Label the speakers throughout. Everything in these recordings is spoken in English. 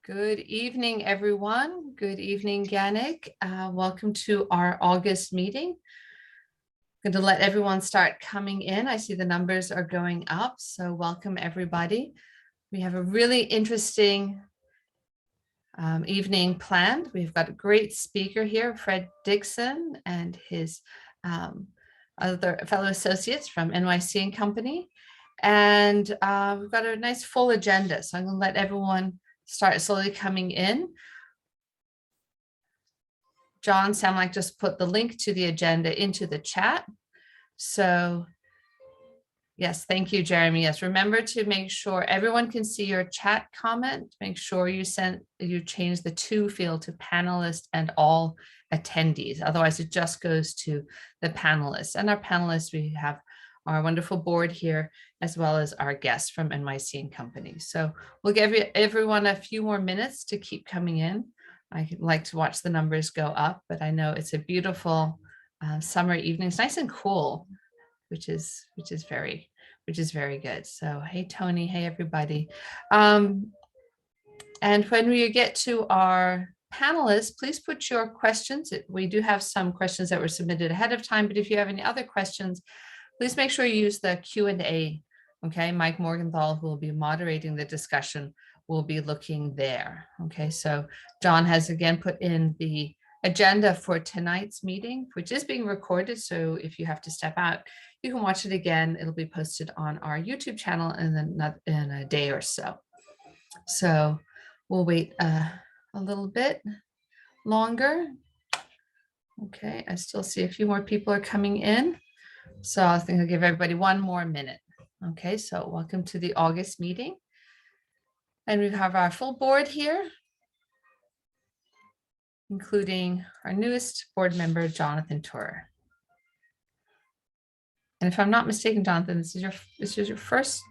Speaker 1: Good evening, everyone. Good evening, GANYC. Welcome to our August meeting. I'm going to let everyone start coming in. I see the numbers are going up, so welcome everybody. We have a really interesting evening planned. We've got a great speaker here, Fred Dixon, and his other fellow associates from NYC Company. And we've got a nice full agenda, so I'm going to let everyone start slowly coming in. John Samlak just put the link to the agenda into the chat. So yes, thank you, Jeremy. Yes, remember to make sure everyone can see your chat comment. Make sure you change the to field to panelists and all attendees. Otherwise, it just goes to the panelists. And our panelists, we have our wonderful board here, as well as our guests from NYC Company. So we'll give everyone a few more minutes to keep coming in. I like to watch the numbers go up, but I know it's a beautiful summer evening. It's nice and cool, which is very good. So hey, Tony, hey, everybody. And when we get to our panelists, please put your questions. We do have some questions that were submitted ahead of time, but if you have any other questions, please make sure you use the Q&A. Okay, Mike Morgenthal, who will be moderating the discussion, will be looking there. Okay, so John has again put in the agenda for tonight's meeting, which is being recorded. So if you have to step out, you can watch it again. It'll be posted on our YouTube channel in a day or so. So we'll wait a little bit longer. Okay, I still see a few more people are coming in. So I think I'll give everybody one more minute. Okay, so welcome to the August meeting. And we have our full board here, including our newest board member, Jonathan Turer. And if I'm not mistaken, Jonathan, this is your first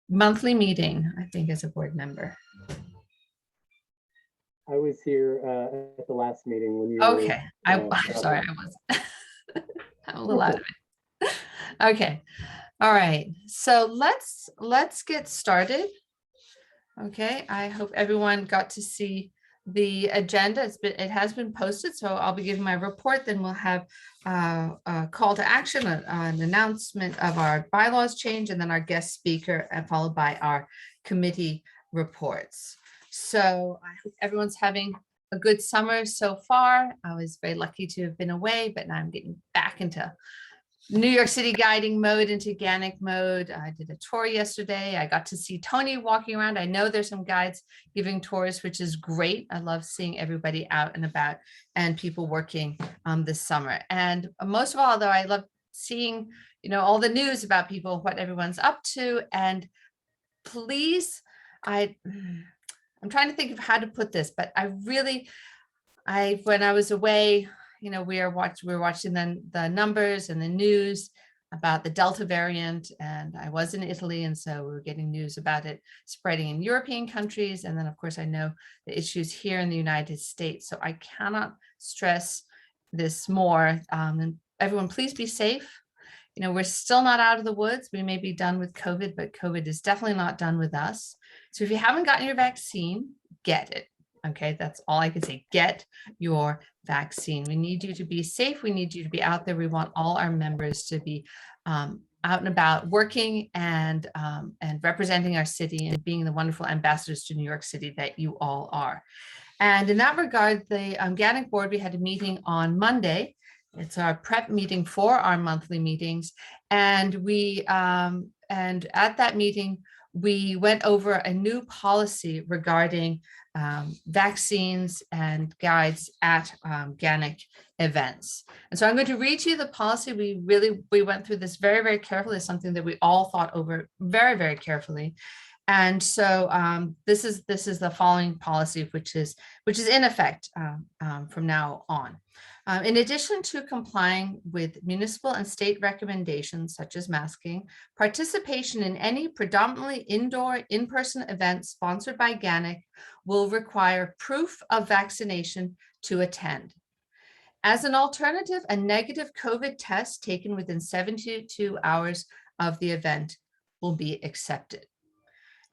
Speaker 1: monthly meeting, I think, as a board member.
Speaker 2: I was here at the last meeting when you
Speaker 1: okay, I'm sorry, I wasn't. I'm a little out of it. Okay. All right. So let's get started. Okay. I hope everyone got to see the agenda. It has been posted. So I'll be giving my report. Then we'll have a call to action, an announcement of our bylaws change, and then our guest speaker, and followed by our committee reports. So I hope everyone's having a good summer so far. I was very lucky to have been away, but now I'm getting back into New York City guiding mode, into GANYC mode. I did a tour yesterday. I got to see Tony walking around. I know there's some guides giving tours, which is great. I love seeing everybody out and about and people working this summer. And most of all, though, I love seeing, all the news about people, what everyone's up to. And please, I'm trying to think of how to put this, but when I was away, we were watching the numbers and the news about the Delta variant, and I was in Italy, and so we were getting news about it spreading in European countries. And then, of course, I know the issues here in the United States. So I cannot stress this more. And everyone, please be safe. We're still not out of the woods. We may be done with COVID, but COVID is definitely not done with us. So if you haven't gotten your vaccine, get it. Okay, that's all I can say. Get your vaccine. We need you to be safe. We need you to be out there. We want all our members to be out and about, working and representing our city and being the wonderful ambassadors to New York City that you all are. And in that regard, the GANYC board, we had a meeting on Monday. It's our prep meeting for our monthly meetings, and and at that meeting we went over a new policy regarding vaccines and guides at GANYC events. And so I'm going to read you the policy. We went through this very, very carefully. It's something that we all thought over very, very carefully. And so this is the following policy, which is in effect from now on. In addition to complying with municipal and state recommendations such as masking, participation in any predominantly indoor in-person event sponsored by GANYC will require proof of vaccination to attend. As an alternative, a negative COVID test taken within 72 hours of the event will be accepted.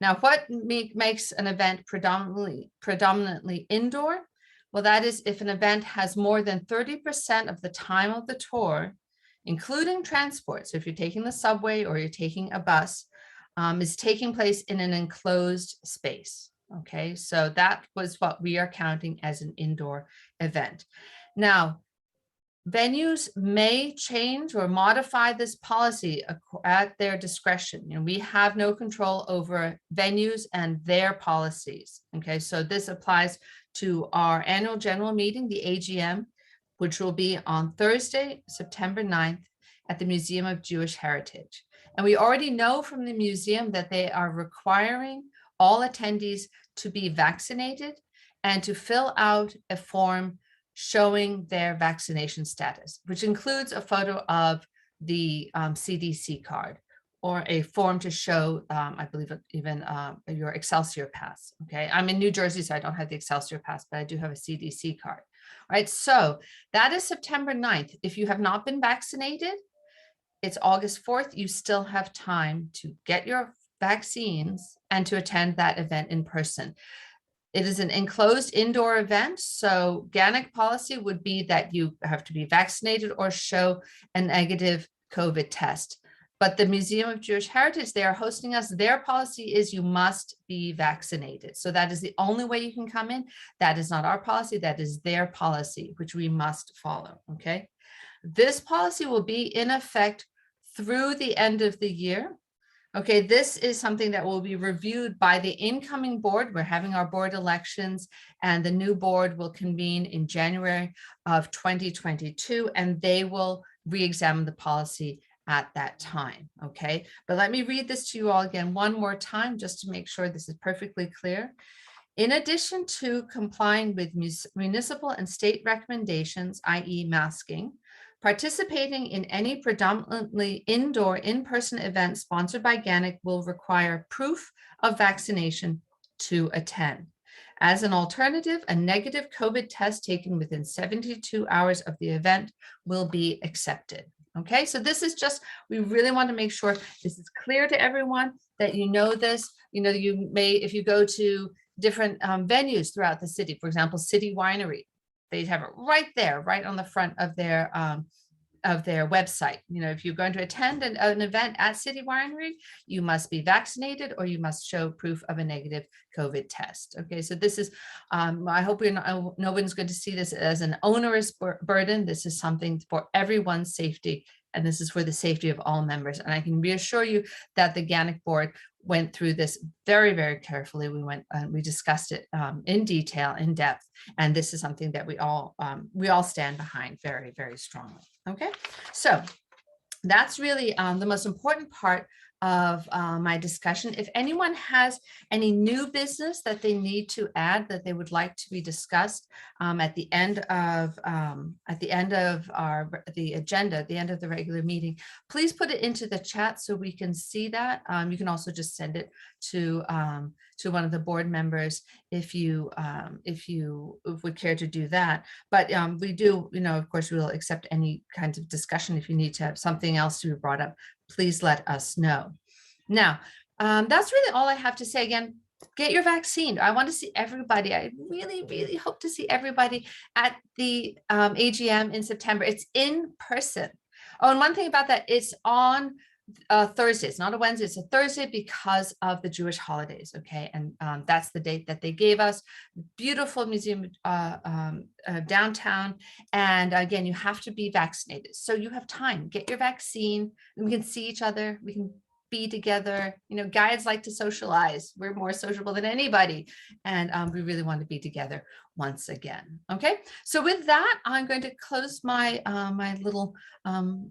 Speaker 1: Now, what makes an event predominantly indoor? Well, that is if an event has more than 30% of the time of the tour, including transport. So if you're taking the subway or you're taking a bus, is taking place in an enclosed space. Okay, so that was what we are counting as an indoor event. Now, venues may change or modify this policy at their discretion. You know, we have no control over venues and their policies. Okay, so this applies to our annual general meeting, the AGM, which will be on Thursday, September 9th at the Museum of Jewish Heritage. And we already know from the museum that they are requiring all attendees to be vaccinated and to fill out a form showing their vaccination status, which includes a photo of the CDC card or a form to show, I believe, even your Excelsior pass. Okay, I'm in New Jersey, so I don't have the Excelsior pass, but I do have a CDC card. All right, so that is September 9th. If you have not been vaccinated, it's August 4th. You still have time to get your vaccines and to attend that event in person. It is an enclosed indoor event, so GANYC policy would be that you have to be vaccinated or show a negative COVID test. But the Museum of Jewish Heritage, they are hosting us. Their policy is you must be vaccinated. So that is the only way you can come in. That is not our policy. That is their policy, which we must follow, okay? This policy will be in effect through the end of the year. Okay, this is something that will be reviewed by the incoming board. We're having our board elections and the new board will convene in January of 2022, and they will re-examine the policy at that time, okay? But let me read this to you all again one more time just to make sure this is perfectly clear. In addition to complying with municipal and state recommendations, i.e. masking, participating in any predominantly indoor in-person event sponsored by GANYC will require proof of vaccination to attend. As an alternative, a negative COVID test taken within 72 hours of the event will be accepted. Okay, so this is just, we really want to make sure this is clear to everyone, that you know this. You know, you may, if you go to different venues throughout the city, for example, City Winery, they have it right there, right on the front of their website. You know, if you're going to attend an event at City Winery, you must be vaccinated or you must show proof of a negative COVID test. Okay, so this is, I hope no one's going to see this as an onerous burden. This is something for everyone's safety, and this is for the safety of all members. And I can reassure you that the GANYC board went through this very, very carefully. We discussed it in detail, in depth, and this is something that we all stand behind very, very strongly. Okay, so that's really the most important part of my discussion. If anyone has any new business that they need to add that they would like to be discussed at the end of the agenda, at the end of the regular meeting, please put it into the chat so we can see that. You can also just send it to one of the board members if you would care to do that. But we do, you know, of course, we will accept any kinds of discussion. If you need to have something else to be brought up, please let us know. Now, that's really all I have to say. Again, get your vaccine. I want to see everybody. I really, really hope to see everybody at the AGM in September. It's in person. Oh, and one thing about that, it's on Thursday. It's not a Wednesday, it's a Thursday because of the Jewish holidays. Okay, and that's the date that they gave us. Beautiful museum downtown, and again, you have to be vaccinated, so you have time. Get your vaccine, and we can see each other. We can be together. You know, guides like to socialize. We're more sociable than anybody, and we really want to be together once again. Okay, so with that, I'm going to close my my little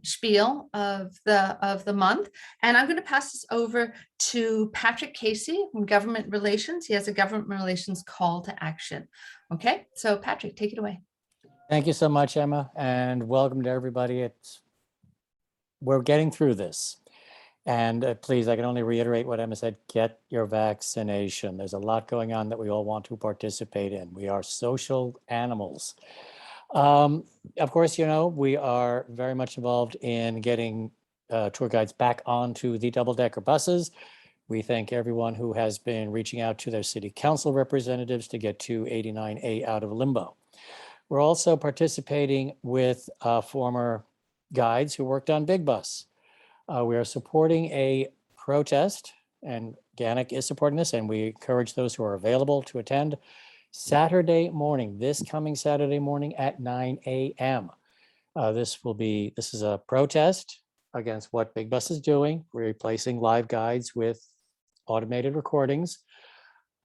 Speaker 1: spiel of the month, and I'm going to pass this over to Patrick Casey from Government Relations. He has a Government Relations call to action. Okay, so Patrick, take it away.
Speaker 3: Thank you so much, Emma, and welcome to everybody. We're getting through this. And please, I can only reiterate what Emma said, get your vaccination. There's a lot going on that we all want to participate in. We are social animals. Of course, you know, we are very much involved in getting tour guides back onto the double-decker buses. We thank everyone who has been reaching out to their city council representatives to get 289A out of limbo. We're also participating with former guides who worked on Big Bus. We are supporting a protest, and GANYC is supporting this, and we encourage those who are available to attend Saturday morning, this coming Saturday morning at 9 a.m. This is a protest against what Big Bus is doing. We're replacing live guides with automated recordings.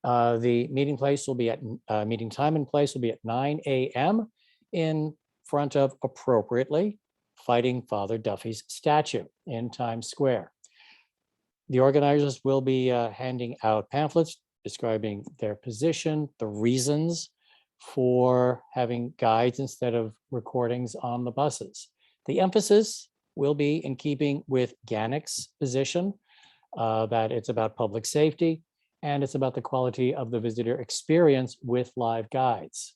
Speaker 3: The meeting place will be at meeting time and place will be at 9 a.m. in front of, appropriately, Fighting Father Duffy's statue in Times Square. The organizers will be handing out pamphlets describing their position, the reasons for having guides instead of recordings on the buses. The emphasis will be in keeping with GANYC's position that it's about public safety and it's about the quality of the visitor experience with live guides.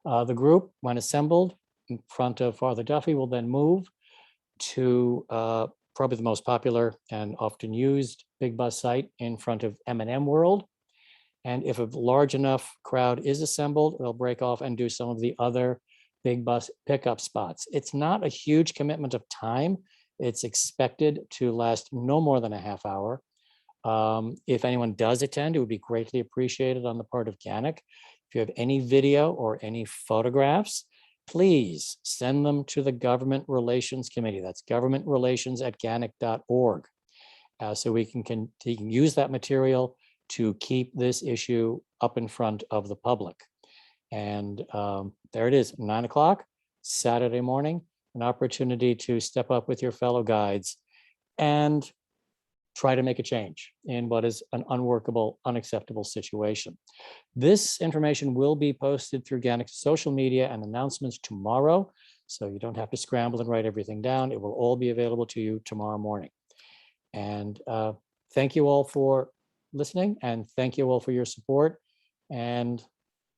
Speaker 3: The group, when assembled in front of Father Duffy, will then move to probably the most popular and often used Big Bus site in front of M&M World. And if a large enough crowd is assembled, they'll break off and do some of the other Big Bus pickup spots. It's not a huge commitment of time. It's expected to last no more than a half hour. If anyone does attend, it would be greatly appreciated on the part of GANYC. If you have any video or any photographs, please send them to the Government Relations Committee. That's governmentrelations@ganyc.org. So we can use that material to keep this issue up in front of the public. And there it is, 9 o'clock, Saturday morning, an opportunity to step up with your fellow guides and try to make a change in what is an unworkable, unacceptable situation. This information will be posted through GANYC's social media and announcements tomorrow, so you don't have to scramble and write everything down. It will all be available to you tomorrow morning. And thank you all for listening, and thank you all for your support. And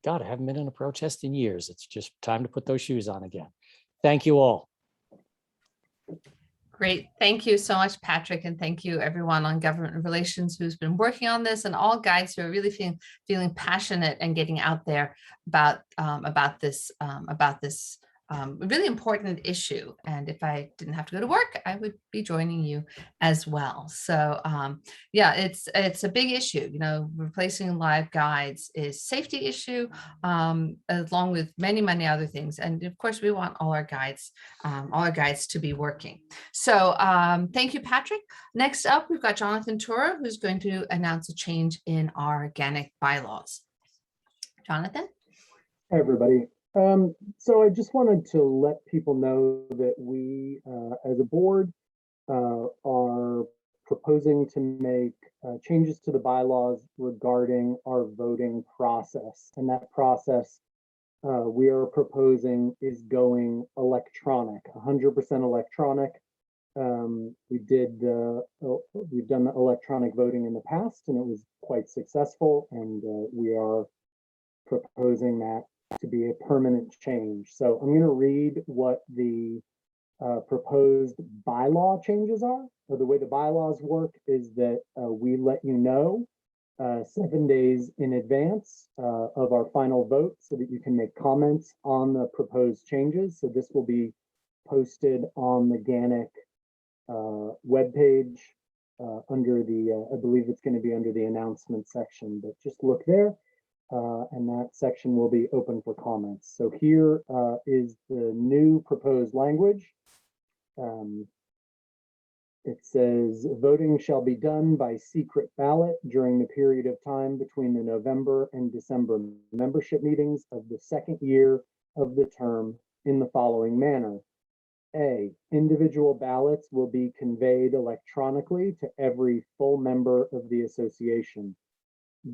Speaker 3: God, I haven't been in a protest in years. It's just time to put those shoes on again. Thank you all.
Speaker 1: Great. Thank you so much, Patrick. And thank you everyone on government relations who's been working on this, and all guides who are really feeling passionate and getting out there about this really important issue. And if I didn't have to go to work, I would be joining you as well. So yeah, it's a big issue. You know, replacing live guides is a safety issue, along with many other things. And of course, we want all our guides to be working. So thank you, Patrick. Next up, we've got Jonathan Tura, who's going to announce a change in our GANYC bylaws. Jonathan?
Speaker 2: Hi, everybody. So I just wanted to let people know that we, as a board, are proposing to make changes to the bylaws regarding our voting process. And that process we are proposing is going electronic, 100% electronic. We've done the electronic voting in the past, and it was quite successful. And we are proposing that to be a permanent change. So I'm going to read what the proposed bylaw changes are. Or the way the bylaws work is that we let you know 7 days in advance of our final vote so that you can make comments on the proposed changes. So this will be posted on the GANYC webpage under the, I believe it's going to be under the announcement section, but just look there. And that section will be open for comments. So here is the new proposed language. It says, voting shall be done by secret ballot during the period of time between the November and December membership meetings of the second year of the term in the following manner. A, individual ballots will be conveyed electronically to every full member of the association.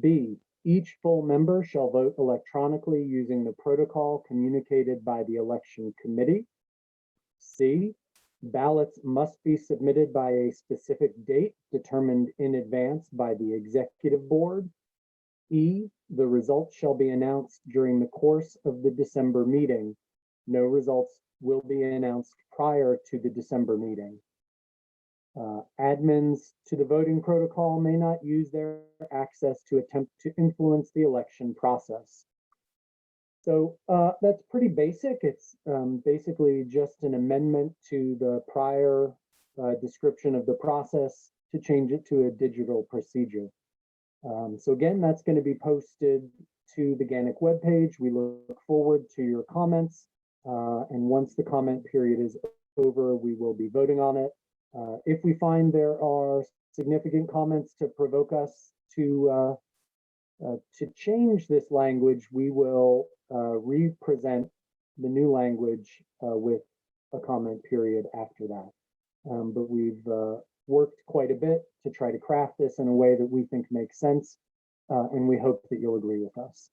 Speaker 2: B, each full member shall vote electronically using the protocol communicated by the election committee. C, ballots must be submitted by a specific date determined in advance by the executive board. E, the results shall be announced during the course of the December meeting. No results will be announced prior to the December meeting. Admins to the voting protocol may not use their access to attempt to influence the election process. So that's pretty basic. It's basically just an amendment to the prior description of the process to change it to a digital procedure. So again, that's going to be posted to the GANYC webpage. We look forward to your comments. And once the comment period is over, we will be voting on it. If we find there are significant comments to provoke us to change this language, we will re-present the new language with a comment period after that. But we've worked quite a bit to try to craft this in a way that we think makes sense, and we hope that you'll agree with us.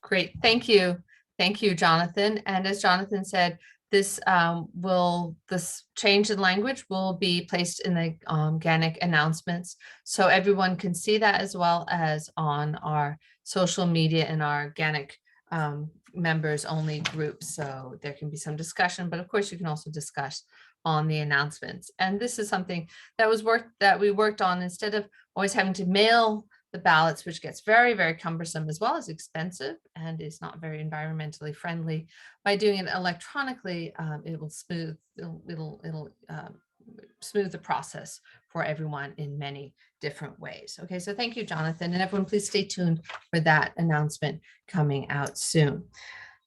Speaker 1: Great, thank you. Thank you, Jonathan. And as Jonathan said, this change in language will be placed in the GANYC announcements, so everyone can see that, as well as on our social media and our GANYC members only groups. So there can be some discussion, but of course you can also discuss on the announcements. And this is something that we worked on, instead of always having to mail the ballots, which gets very, very cumbersome as well as expensive and is not very environmentally friendly. By doing it electronically, it will smooth smooth the process for everyone in many different ways. Okay, so thank you, Jonathan, and everyone, please stay tuned for that announcement coming out soon.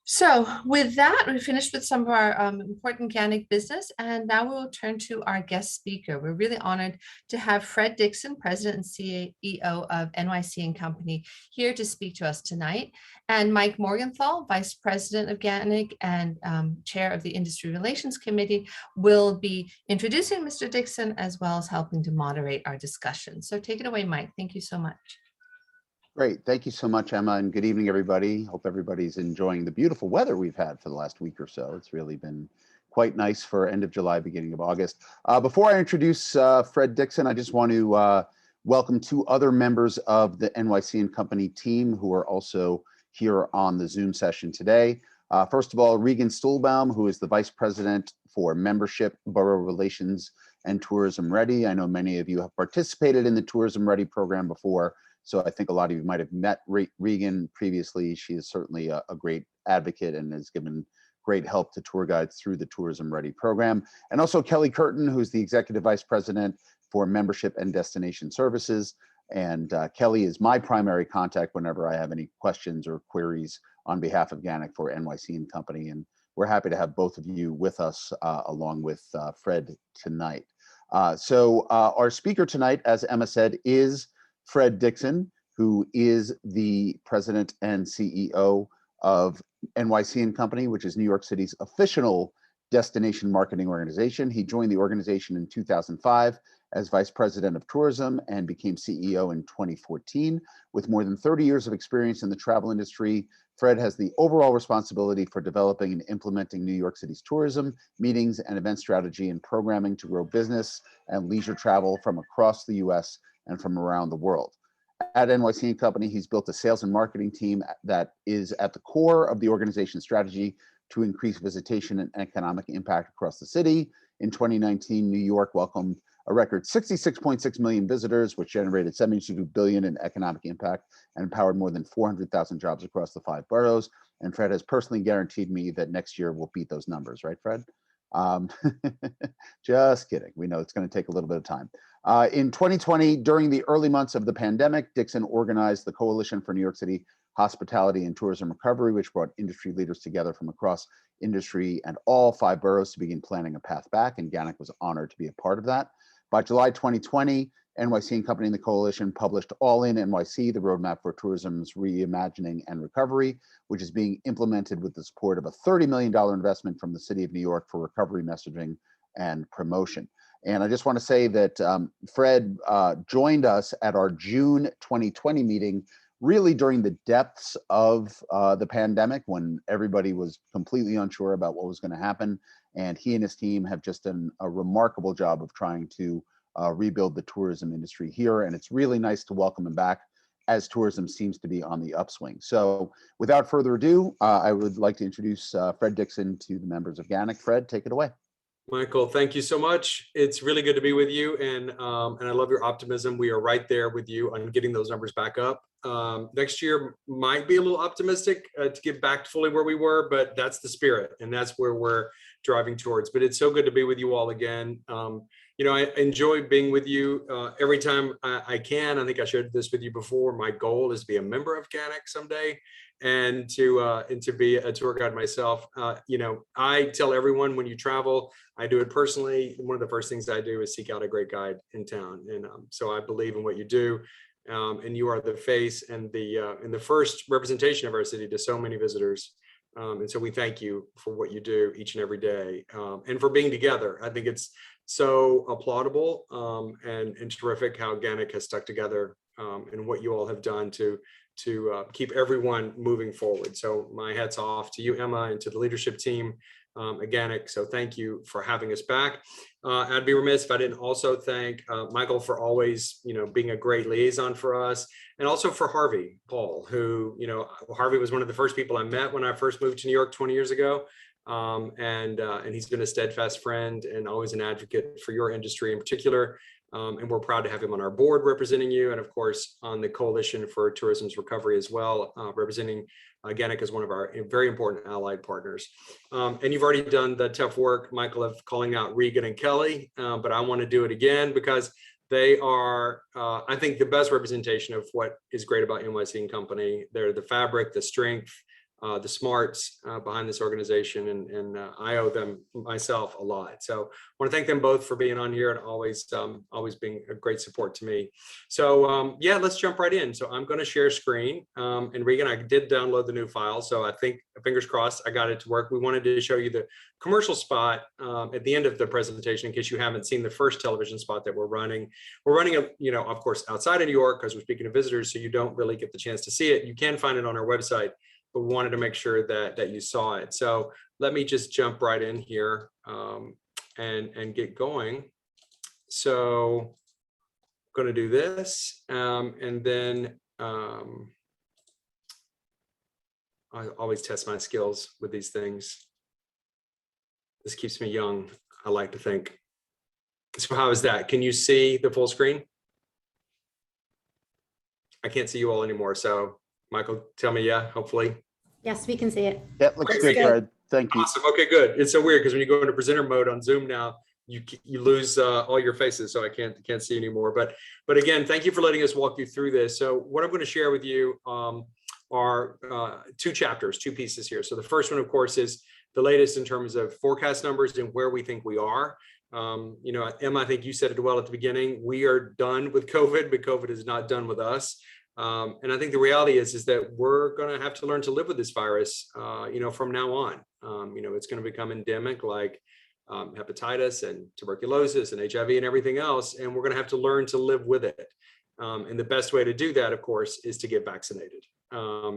Speaker 1: So with that, we finished with some of our important GANYC business, and now we will turn to our guest speaker. We're really honored to have Fred Dixon, President and CEO of NYC Company, here to speak to us tonight, and Mike Morgenthau, Vice President of GANYC and Chair of the Industry Relations Committee, will be introducing Mr. Dixon, as well as helping to moderate our discussion. So take it away, Mike. Thank you so much.
Speaker 4: Great. Thank you so much, Emma, and good evening, everybody. Hope everybody's enjoying the beautiful weather we've had for the last week or so. It's really been quite nice for end of July, beginning of August. Before I introduce Fred Dixon, I just want to welcome two other members of the NYC Company team who are also here on the Zoom session today. First of all, Regan Stuhlbaum, who is the Vice President for Membership, Borough Relations, and Tourism Ready. I know many of you have participated in the Tourism Ready program before, so I think a lot of you might have met Regan previously. She is certainly a great advocate and has given great help to tour guides through the Tourism Ready program. And also Kelly Curtin, who's the Executive Vice President for Membership and Destination Services. And Kelly is my primary contact whenever I have any questions or queries on behalf of GANYC for NYC Company. And we're happy to have both of you with us along with Fred tonight. So our speaker tonight, as Emma said, is Fred Dixon, who is the President and CEO of NYC Company, which is New York City's official destination marketing organization. He joined the organization in 2005 as Vice President of Tourism and became CEO in 2014. With more than 30 years of experience in the travel industry, Fred has the overall responsibility for developing and implementing New York City's tourism, meetings, and event strategy and programming to grow business and leisure travel from across the US and from around the world. At NYC Company, he's built a sales and marketing team that is at the core of the organization's strategy to increase visitation and economic impact across the city. In 2019, New York welcomed a record 66.6 million visitors, which generated 72 billion in economic impact and empowered more than 400,000 jobs across the 5 boroughs. And Fred has personally guaranteed me that next year we'll beat those numbers, right, Fred? Just kidding. We know it's going to take a little bit of time. In 2020, during the early months of the pandemic, Dixon organized the Coalition for New York City Hospitality and Tourism Recovery, which brought industry leaders together from across industry and all 5 boroughs to begin planning a path back, and GANYC was honored to be a part of that. By July 2020, NYC Company and the Coalition published All In NYC, the roadmap for tourism's reimagining and recovery, which is being implemented with the support of a $30 million investment from the City of New York for recovery messaging and promotion. And I just want to say that Fred joined us at our June 2020 meeting, really during the depths of the pandemic, when everybody was completely unsure about what was going to happen. And he and his team have just done a remarkable job of trying to rebuild the tourism industry here. And it's really nice to welcome him back as tourism seems to be on the upswing. So without further ado, I would like to introduce Fred Dixon to the members of GANYC. Fred, take it away.
Speaker 5: Michael, thank you so much. It's really good to be with you, and I love your optimism. We are right there with you on getting those numbers back up. Next year might be a little optimistic to get back to fully where we were, but that's the spirit, and that's where we're driving towards. But it's so good to be with you all again. I enjoy being with you every time I can. I think I shared this with you before. My goal is to be a member of GANYC someday, and to be a tour guide myself. I tell everyone, when you travel, I do it personally. One of the first things I do is seek out a great guide in town, and so I believe in what you do, and you are the face and the first representation of our city to so many visitors. And so we thank you for what you do each and every day, and for being together. I think it's so applaudable and terrific how GANYC has stuck together, and what you all have done to keep everyone moving forward. So my hat's off to you, Emma, and to the leadership team at GANYC. So thank you for having us back. I'd be remiss if I didn't also thank Michael for always, being a great liaison for us, and also for Harvey Paul, who, Harvey was one of the first people I met when I first moved to New York 20 years ago. And he's been a steadfast friend and always an advocate for your industry in particular. And we're proud to have him on our board representing you, and of course on the Coalition for Tourism's Recovery as well, representing GANYC as one of our very important allied partners. And you've already done the tough work, Michael, of calling out Regan and Kelly, but I want to do it again because they are, I think, the best representation of what is great about NYC Company. They're the fabric, the strength, the smarts behind this organization, and I owe them myself a lot. So I want to thank them both for being on here and always being a great support to me. So yeah, let's jump right in. So I'm going to share screen, and Regan, I did download the new file, so I think, fingers crossed, I got it to work. We wanted to show you the commercial spot at the end of the presentation, in case you haven't seen the first television spot that we're running. We're running of course, outside of New York, because we're speaking to visitors, so you don't really get the chance to see it. You can find it on our website, but we wanted to make sure that you saw it. So let me just jump right in here and get going. So I'm going to do this, and then I always test my skills with these things. This keeps me young, I like to think. So how is that? Can you see the full screen? I can't see you all anymore. So Michael, tell me, yeah, hopefully.
Speaker 6: Yes, we can see it.
Speaker 4: That looks good, Fred. Thank you.
Speaker 5: Awesome. Okay, good. It's so weird because when you go into presenter mode on Zoom now, you lose all your faces, so I can't see anymore. But again, thank you for letting us walk you through this. So what I'm going to share with you are two chapters, two pieces here. So the first one, of course, is the latest in terms of forecast numbers and where we think we are. Emma, I think you said it well at the beginning. We are done with COVID, but COVID is not done with us. And I think the reality is that we're going to have to learn to live with this virus, from now on. It's going to become endemic, like hepatitis and tuberculosis and HIV and everything else, and we're going to have to learn to live with it. And the best way to do that, of course, is to get vaccinated.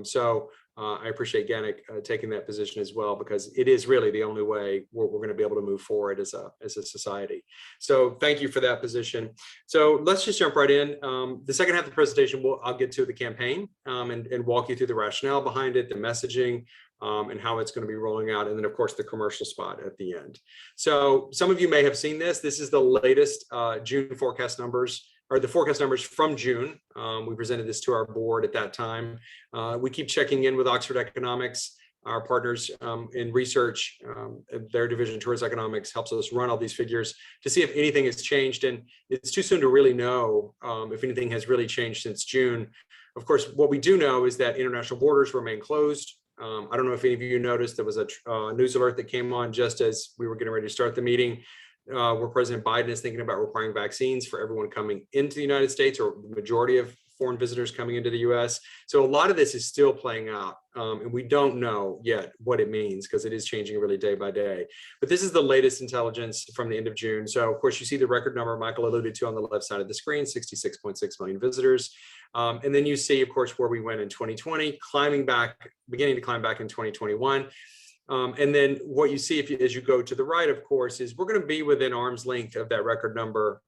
Speaker 5: So I appreciate GANYC taking that position as well, because it is really the only way we're going to be able to move forward as a society. So thank you for that position. So let's just jump right in. The second half of the presentation, I'll get to the campaign and walk you through the rationale behind it, the messaging, and how it's going to be rolling out. And then, of course, the commercial spot at the end. So some of you may have seen this. This is the latest June forecast numbers, or the forecast numbers from June. We presented this to our board at that time. We keep checking in with Oxford Economics, our partners in research. Their division, Tourist Economics, helps us run all these figures to see if anything has changed. And it's too soon to really know if anything has really changed since June. Of course, what we do know is that international borders remain closed. I don't know if any of you noticed, there was a news alert that came on just as we were getting ready to start the meeting, where President Biden is thinking about requiring vaccines for everyone coming into the United States, or the majority of foreign visitors coming into the US. So a lot of this is still playing out, and we don't know yet what it means, because it is changing really day by day. But this is the latest intelligence from the end of June. So of course you see the record number Michael alluded to on the left side of the screen, 66.6 million visitors. And then you see, of course, where we went in 2020, beginning to climb back in 2021. And then what you see as you go to the right, of course, is we're going to be within arm's length of that record number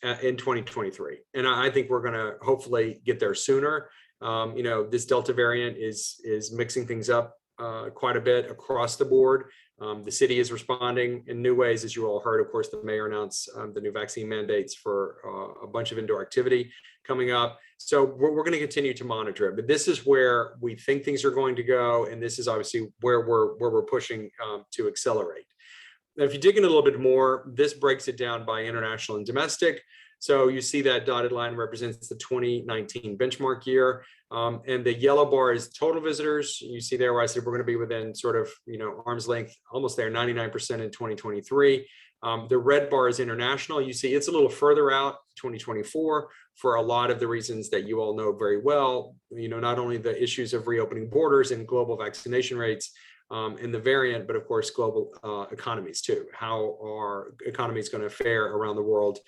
Speaker 5: in 2023. And I think we're going to hopefully get there sooner. This Delta variant is mixing things up quite a bit across the board. The city is responding in new ways, as you all heard. Of course, the mayor announced the new vaccine mandates for a bunch of indoor activity coming up. So we're going to continue to monitor it. But this is where we think things are going to go, and this is obviously where we're pushing to accelerate. Now, if you dig in a little bit more, this breaks it down by international and domestic. So you see that dotted line represents the 2019 benchmark year. And the yellow bar is total visitors. You see there where I said we're going to be within sort of, arm's length, almost there, 99% in 2023. The red bar is international. You see it's a little further out, 2024, for a lot of the reasons that you all know very well. Not only the issues of reopening borders and global vaccination rates, and the variant, but of course, global economies too. How are economies going to fare around the world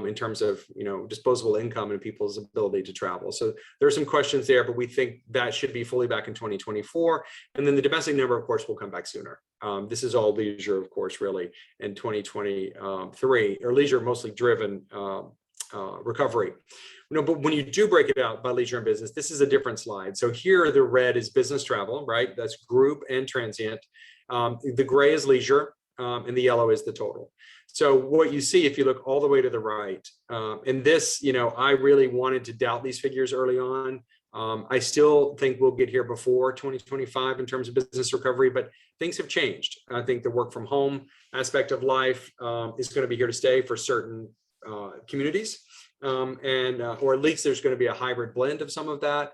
Speaker 5: in terms of disposable income and people's ability to travel? So there are some questions there, but we think that should be fully back in 2024. And then the domestic number, of course, will come back sooner. This is all leisure, of course, really in 2023, or leisure mostly driven recovery. But when you do break it out by leisure and business, this is a different slide. So here the red is business travel, right? That's group and transient. The gray is leisure, and the yellow is the total. So what you see, if you look all the way to the right, and this, I really wanted to doubt these figures early on. I still think we'll get here before 2025 in terms of business recovery, but things have changed. I think the work from home aspect of life is going to be here to stay for certain communities. Or at least there's going to be a hybrid blend of some of that.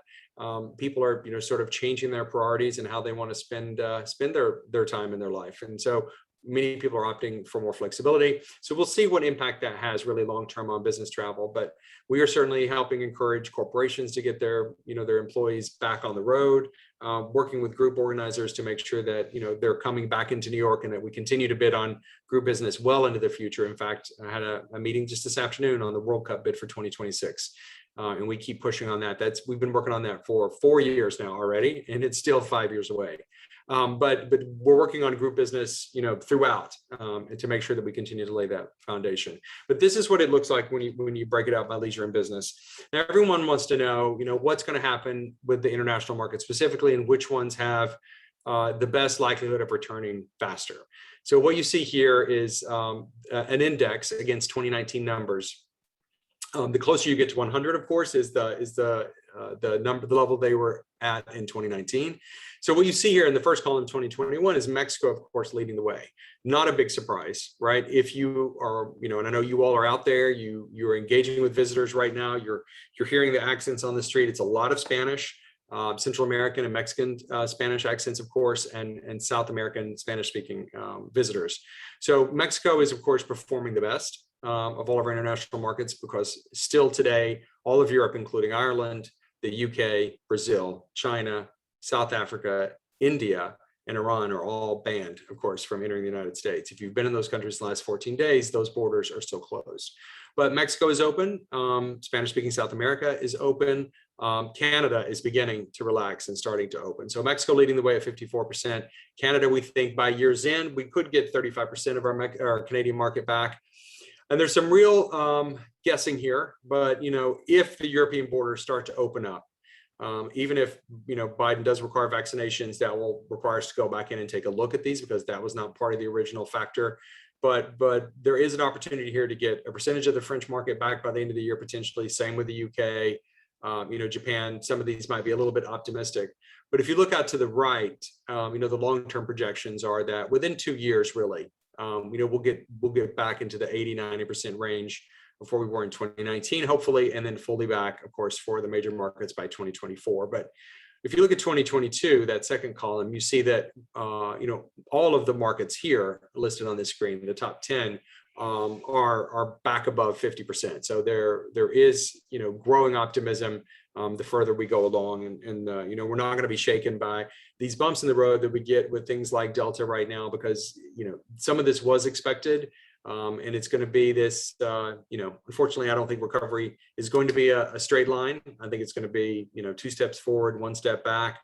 Speaker 5: People are, sort of changing their priorities and how they want to spend their time in their life. And so many people are opting for more flexibility. So we'll see what impact that has really long-term on business travel. But we are certainly helping encourage corporations to get their employees back on the road, working with group organizers to make sure that, they're coming back into New York and that we continue to bid on group business well into the future. In fact, I had a meeting just this afternoon on the World Cup bid for 2026. And we keep pushing on that. We've been working on that for 4 years now already, and it's still 5 years away. But we're working on group business, throughout, and to make sure that we continue to lay that foundation. But this is what it looks like when you break it out by leisure and business. Now, everyone wants to know, what's going to happen with the international market specifically, and which ones have the best likelihood of returning faster. So what you see here is an index against 2019 numbers. The closer you get to 100, of course, is the level they were at in 2019. So what you see here in the first column, 2021, is Mexico, of course, leading the way. Not a big surprise, right? If you are, and I know you all are out there, you're engaging with visitors right now. You're hearing the accents on the street. It's a lot of Spanish, Central American and Mexican Spanish accents, of course, and South American Spanish-speaking visitors. So Mexico is, of course, performing the best of all of our international markets, because still today, all of Europe, including Ireland, the UK, Brazil, China, South Africa, India, and Iran are all banned, of course, from entering the United States. If you've been in those countries the last 14 days, those borders are still closed. But Mexico is open. Spanish-speaking South America is open. Canada is beginning to relax and starting to open. So Mexico leading the way at 54%. Canada, we think by year's end, we could get 35% of our Canadian market back. And there's some real guessing here, but if the European borders start to open up, even if Biden does require vaccinations, that will require us to go back in and take a look at these, because that was not part of the original factor. But there is an opportunity here to get a percentage of the French market back by the end of the year, potentially. Same with the UK, Japan. Some of these might be a little bit optimistic. But if you look out to the right, the long-term projections are that within 2 years, really, we'll get back into the 80-90% range before we were in 2019, hopefully, and then fully back, of course, for the major markets by 2024. But if you look at 2022, that second column, you see that all of the markets here listed on this screen, the top 10, are back above 50%. So there is growing optimism the further we go along, and we're not going to be shaken by these bumps in the road that we get with things like Delta right now, because some of this was expected, and it's going to be this. Unfortunately, I don't think recovery is going to be a straight line. I think it's going to be 2 steps forward, 1 step back.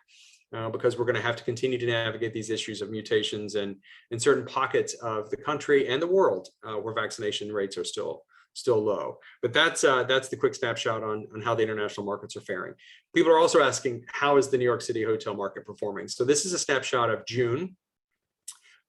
Speaker 5: Because we're going to have to continue to navigate these issues of mutations and in certain pockets of the country and the world where vaccination rates are still still low. But that's the quick snapshot on how the international markets are faring. People are also asking, how is the New York City hotel market performing? So this is a snapshot of June.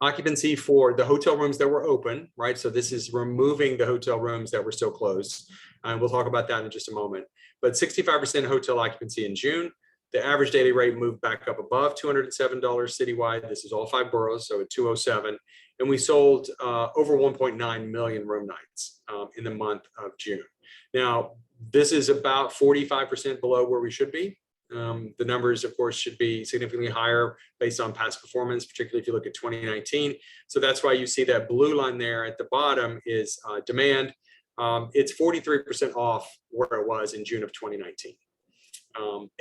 Speaker 5: Occupancy for the hotel rooms that were open, right? So this is removing the hotel rooms that were still closed. And we'll talk about that in just a moment. But 65% hotel occupancy in June. The average daily rate moved back up above $207 citywide. This is all 5 boroughs, so at 207. And we sold over 1.9 million room nights in the month of June. Now, this is about 45% below where we should be. The numbers, of course, should be significantly higher based on past performance, particularly if you look at 2019. So that's why you see that blue line there at the bottom is demand. It's 43% off where it was in June of 2019.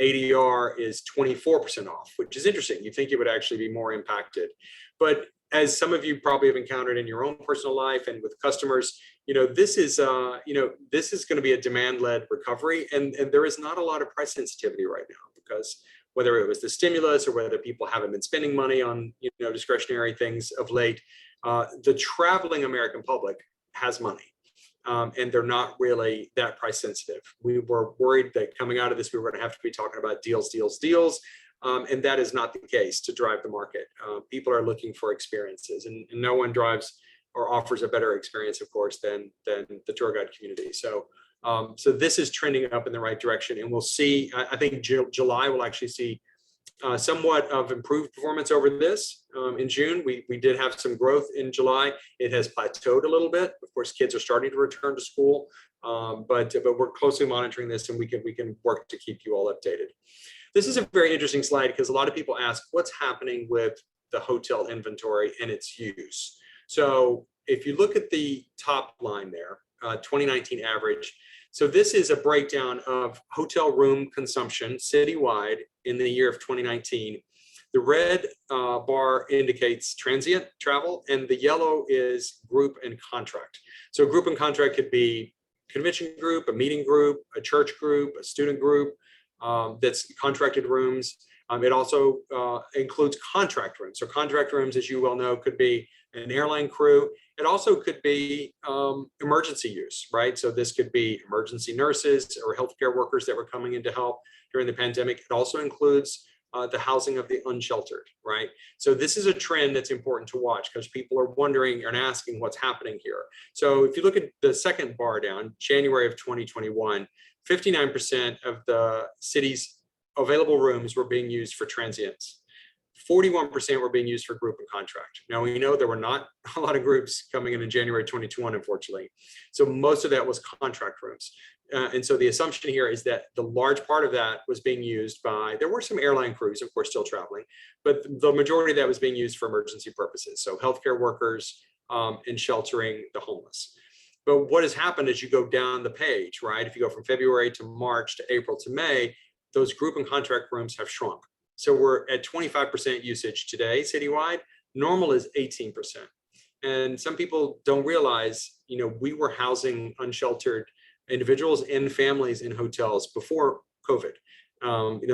Speaker 5: ADR is 24% off, which is interesting. You think it would actually be more impacted. But as some of you probably have encountered in your own personal life and with customers, this is going to be a demand-led recovery, and there is not a lot of price sensitivity right now, because whether it was the stimulus or whether people haven't been spending money on discretionary things of late, the traveling American public has money. And they're not really that price sensitive. We were worried that coming out of this, we were going to have to be talking about deals. And that is not the case to drive the market. People are looking for experiences, and no one drives or offers a better experience, of course, than the tour guide community. So this is trending up in the right direction, and we'll see. I think July will actually see somewhat of improved performance over this. In June, we did have some growth in July. It has plateaued a little bit. Of course, kids are starting to return to school, but we're closely monitoring this, and we can work to keep you all updated. This is a very interesting slide because a lot of people ask, what's happening with the hotel inventory and its use? So if you look at the top line there, 2019 average. So this is a breakdown of hotel room consumption citywide in the year of 2019. The red bar indicates transient travel, and the yellow is group and contract. So group and contract could be convention group, a meeting group, a church group, a student group, that's contracted rooms. It also includes contract rooms. So contract rooms, as you well know, could be an airline crew. It also could be emergency use, right? So this could be emergency nurses or healthcare workers that were coming in to help during the pandemic. It also includes the housing of the unsheltered, right? So this is a trend that's important to watch because people are wondering and asking what's happening here. So if you look at the second bar down, January of 2021, 59% of the city's available rooms were being used for transients. 41% were being used for group and contract. Now, we know there were not a lot of groups coming in January 2021, unfortunately. So most of that was contract rooms. And so the assumption here is that the large part of that was being used by, there were some airline crews, of course, still traveling, but the majority of that was being used for emergency purposes. So healthcare workers and sheltering the homeless. But what has happened as you go down the page, right? If you go from February to March to April to May, those group and contract rooms have shrunk. So we're at 25% usage today citywide. Normal is 18%. And some people don't realize, we were housing unsheltered individuals and families in hotels before COVID.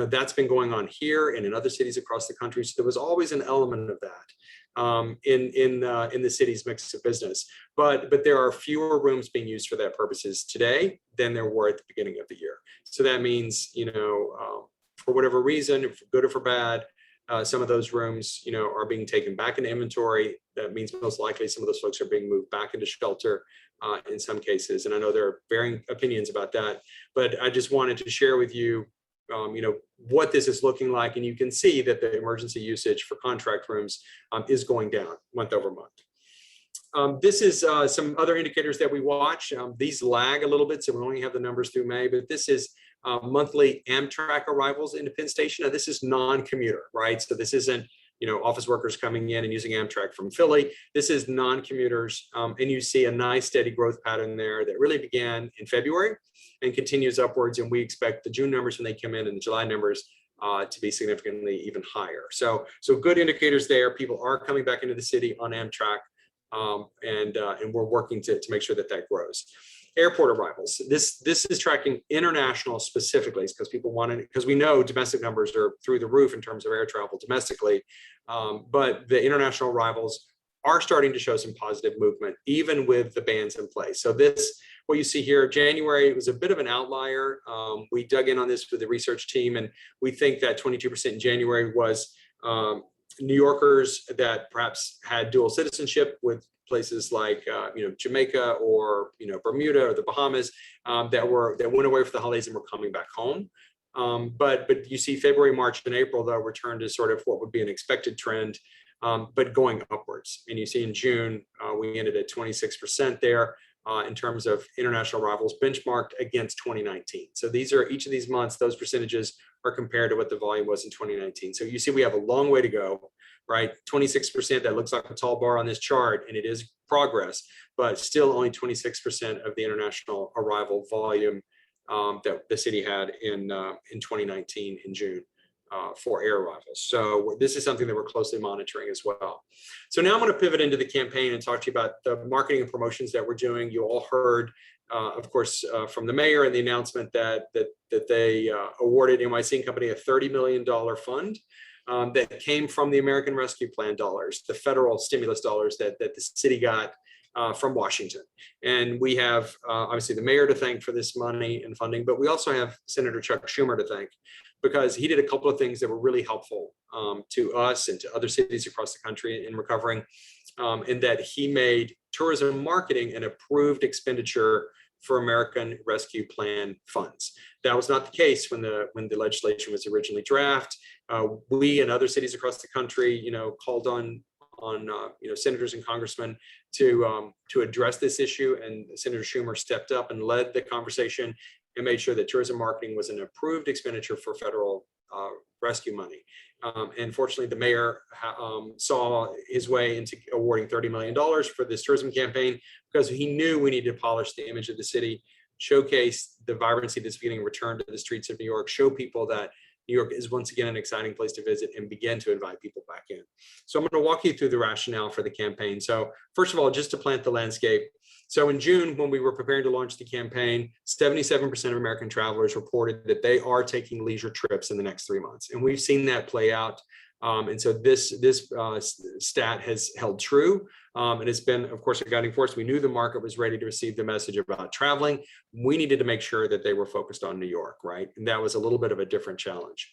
Speaker 5: That's been going on here and in other cities across the country. So there was always an element of that in the city's mix of business. But there are fewer rooms being used for that purposes today than there were at the beginning of the year. So that means, for whatever reason, for good or for bad, some of those rooms, are being taken back into inventory. That means most likely some of those folks are being moved back into shelter in some cases. And I know there are varying opinions about that, but I just wanted to share with you, what this is looking like. And you can see that the emergency usage for contract rooms is going down month over month. This is some other indicators that we watch. These lag a little bit, so we only have the numbers through May, but this is monthly Amtrak arrivals into Penn Station. Now, this is non-commuter, right? So this isn't, office workers coming in and using Amtrak from Philly. This is non-commuters, and you see a nice steady growth pattern there that really began in February and continues upwards. And we expect the June numbers when they come in and the July numbers to be significantly even higher. So good indicators there. People are coming back into the city on Amtrak, and we're working to make sure that grows. Airport arrivals. This is tracking international specifically because people want to, because we know domestic numbers are through the roof in terms of air travel domestically, but the international arrivals are starting to show some positive movement, even with the bans in place. So what you see here, January was a bit of an outlier. We dug in on this with the research team, and we think that 22% in January was New Yorkers that perhaps had dual citizenship with places like Jamaica or Bermuda or the Bahamas that went away for the holidays and were coming back home. But you see February, March, and April though return to sort of what would be an expected trend, but going upwards. And you see in June we ended at 26% there in terms of international arrivals benchmarked against 2019. So these are each of these months; those percentages are compared to what the volume was in 2019. So you see we have a long way to go, right? 26%, that looks like a tall bar on this chart, and it is progress, but still only 26% of the international arrival volume that the city had in 2019 in June for air arrivals. So this is something that we're closely monitoring as well. So now I'm going to pivot into the campaign and talk to you about the marketing and promotions that we're doing. You all heard, of course, from the mayor and the announcement that they awarded NYC Company a $30 million fund that came from the American Rescue Plan dollars, the federal stimulus dollars that the city got from Washington. And we have obviously the mayor to thank for this money and funding, but we also have Senator Chuck Schumer to thank, because he did a couple of things that were really helpful to us and to other cities across the country in recovering, in that he made tourism marketing an approved expenditure for American Rescue Plan funds. That was not the case when the legislation was originally drafted. We and other cities across the country, called on senators and congressmen to address this issue, and Senator Schumer stepped up and led the conversation and made sure that tourism marketing was an approved expenditure for federal rescue money. And fortunately, the mayor saw his way into awarding $30 million for this tourism campaign, because he knew we needed to polish the image of the city, showcase the vibrancy that's beginning to return to the streets of New York, show people that New York is once again an exciting place to visit, and begin to invite people back in. So I'm going to walk you through the rationale for the campaign. So first of all, just to plant the landscape. So in June, when we were preparing to launch the campaign, 77% of American travelers reported that they are taking leisure trips in the next 3 months. And we've seen that play out. And so this stat has held true. And it's been, of course, a guiding force. We knew the market was ready to receive the message about traveling. We needed to make sure that they were focused on New York, right? And that was a little bit of a different challenge.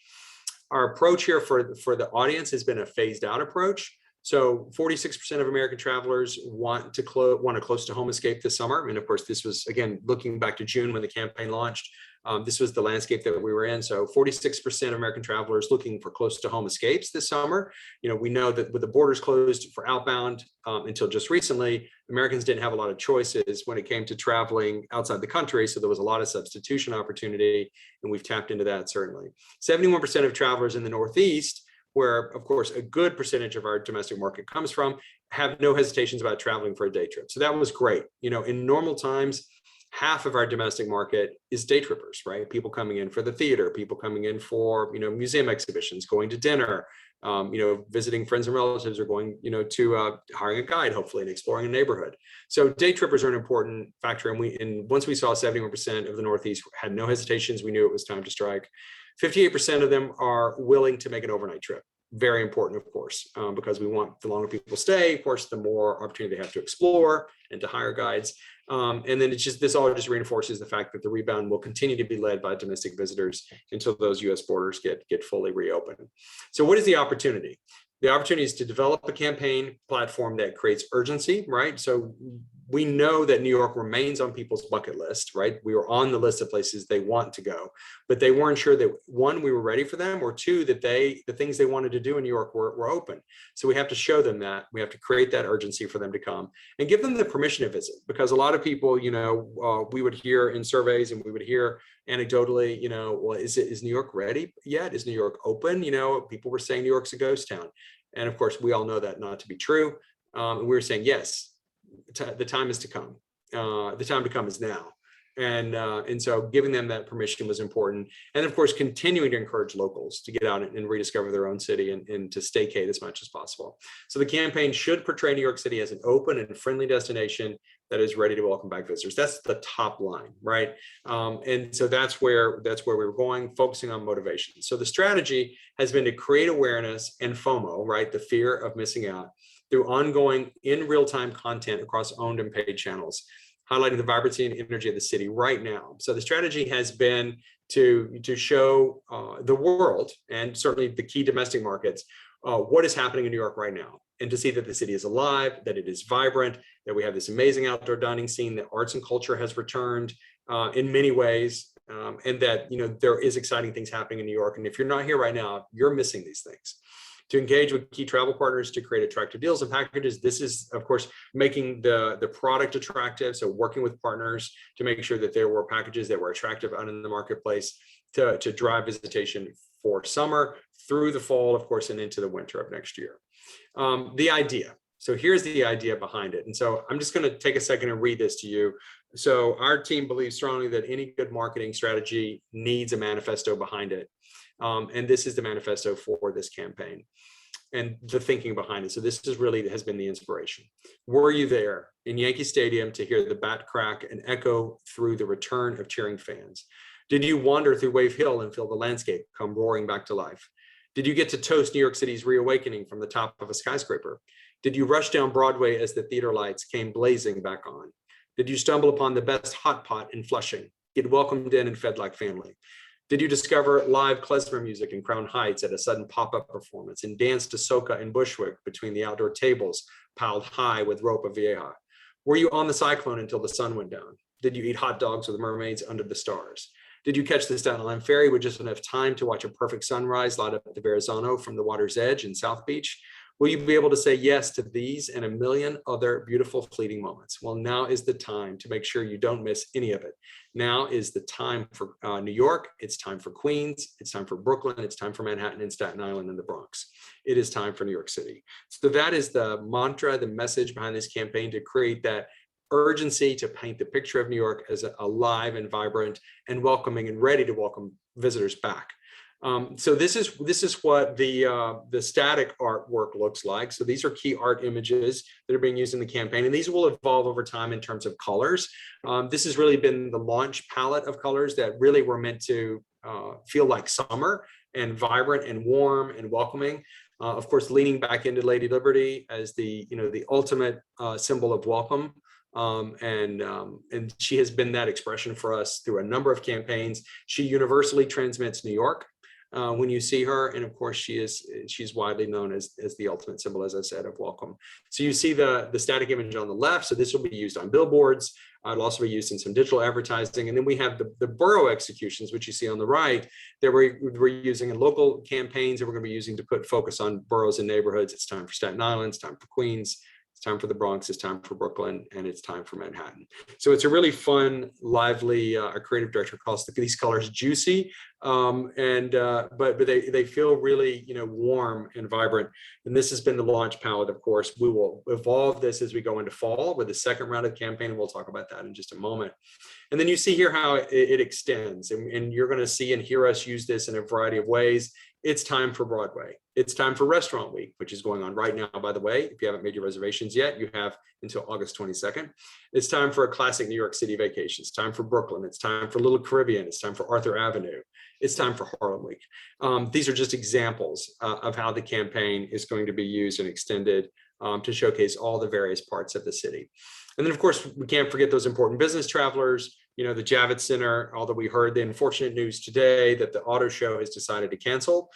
Speaker 5: Our approach here for the audience has been a phased out approach. So 46% of American travelers want a close to home escape this summer. And of course, this was, again, looking back to June when the campaign launched, this was the landscape that we were in. So 46% of American travelers looking for close to home escapes this summer. We know that with the borders closed for outbound until just recently, Americans didn't have a lot of choices when it came to traveling outside the country. So there was a lot of substitution opportunity, and we've tapped into that certainly. 71% of travelers in the Northeast, where, of course, a good percentage of our domestic market comes from, have no hesitations about traveling for a day trip. So that was great. In normal times, half of our domestic market is day trippers, right? People coming in for the theater, people coming in for, museum exhibitions, going to dinner, visiting friends and relatives, or going, to hiring a guide, hopefully, and exploring a neighborhood. So day trippers are an important factor. And once we saw 71% of the Northeast had no hesitations, we knew it was time to strike. 58% of them are willing to make an overnight trip. Very important, of course, because we want the longer people stay, of course, the more opportunity they have to explore and to hire guides. And then this all just reinforces the fact that the rebound will continue to be led by domestic visitors until those U.S. borders get fully reopened. So what is the opportunity? The opportunity is to develop a campaign platform that creates urgency, right? So we know that New York remains on people's bucket list, right? We were on the list of places they want to go, but they weren't sure that, one, we were ready for them, or two, that the things they wanted to do in New York were open. So we have to show them that. We have to create that urgency for them to come and give them the permission to visit, because a lot of people, we would hear in surveys, and we would hear anecdotally, well, is New York ready yet? Is New York open? People were saying New York's a ghost town. And of course, we all know that not to be true. And we were saying, yes, the time is to come. The time to come is now. And so giving them that permission was important. And of course, continuing to encourage locals to get out and rediscover their own city and to staycate as much as possible. So the campaign should portray New York City as an open and friendly destination that is ready to welcome back visitors. That's the top line, right? And so that's where we were going, focusing on motivation. So the strategy has been to create awareness and FOMO, right? The fear of missing out, through ongoing in real-time content across owned and paid channels. highlighting the vibrancy and energy of the city right now. So the strategy has been to show the world, and certainly the key domestic markets, what is happening in New York right now, and to see that the city is alive, that it is vibrant, that we have this amazing outdoor dining scene, that arts and culture has returned in many ways, and that there is exciting things happening in New York. And if you're not here right now, you're missing these things. To engage with key travel partners to create attractive deals and packages. This is, of course, making the product attractive. So working with partners to make sure that there were packages that were attractive out in the marketplace to drive visitation for summer through the fall, of course, and into the winter of next year. The idea. So here's the idea behind it. And so I'm just going to take a second and read this to you. So our team believes strongly that any good marketing strategy needs a manifesto behind it. And this is the manifesto for this campaign and the thinking behind it. So this is really has been the inspiration. Were you there in Yankee Stadium to hear the bat crack and echo through the return of cheering fans? Did you wander through Wave Hill and feel the landscape come roaring back to life? Did you get to toast New York City's reawakening from the top of a skyscraper? Did you rush down Broadway as the theater lights came blazing back on? Did you stumble upon the best hot pot in Flushing, get welcomed in and fed like family? Did you discover live klezmer music in Crown Heights at a sudden pop-up performance and dance to soca in Bushwick between the outdoor tables piled high with ropa vieja? Were you on the Cyclone until the sun went down? Did you eat hot dogs with mermaids under the stars? Did you catch the Staten Island Ferry with just enough time to watch a perfect sunrise light up the Verrazano from the water's edge in South Beach? Will you be able to say yes to these and a million other beautiful fleeting moments? Well, now is the time to make sure you don't miss any of it. Now is the time for New York. It's time for Queens. It's time for Brooklyn. It's time for Manhattan and Staten Island and the Bronx. It is time for New York City. So that is the mantra, the message behind this campaign, to create that urgency to paint the picture of New York as alive and vibrant and welcoming and ready to welcome visitors back. So this is what the static artwork looks like. So these are key art images that are being used in the campaign, and these will evolve over time in terms of colors. This has really been the launch palette of colors that really were meant to feel like summer and vibrant and warm and welcoming. Of course, leaning back into Lady Liberty as the ultimate symbol of welcome. And she has been that expression for us through a number of campaigns. She universally transmits New York when you see her, and of course she's widely known as the ultimate symbol, as I said, of welcome. So you see the static image on the left. So this will be used on billboards. It'll also be used in some digital advertising, and then we have the borough executions, which you see on the right, that we're using in local campaigns that we're going to be using to put focus on boroughs and neighborhoods. It's time for Staten Island. It's time for Queens. It's time for the Bronx, it's time for Brooklyn, and it's time for Manhattan. So it's a really fun, lively, our creative director calls these colors juicy, but they feel really warm and vibrant. And this has been the launch palette, of course. We will evolve this as we go into fall with the second round of campaign, and we'll talk about that in just a moment. And then you see here how it extends, and you're going to see and hear us use this in a variety of ways. It's time for Broadway. It's time for Restaurant Week, which is going on right now, by the way. If you haven't made your reservations yet, you have until August 22nd. It's time for a classic New York City vacation. It's time for Brooklyn. It's time for Little Caribbean. It's time for Arthur Avenue. It's time for Harlem Week. These are just examples of how the campaign is going to be used and extended to showcase all the various parts of the city. And then, of course, we can't forget those important business travelers, the Javits Center, although we heard the unfortunate news today that the auto show has decided to cancel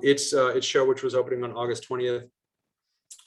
Speaker 5: its show, which was opening on August 20th.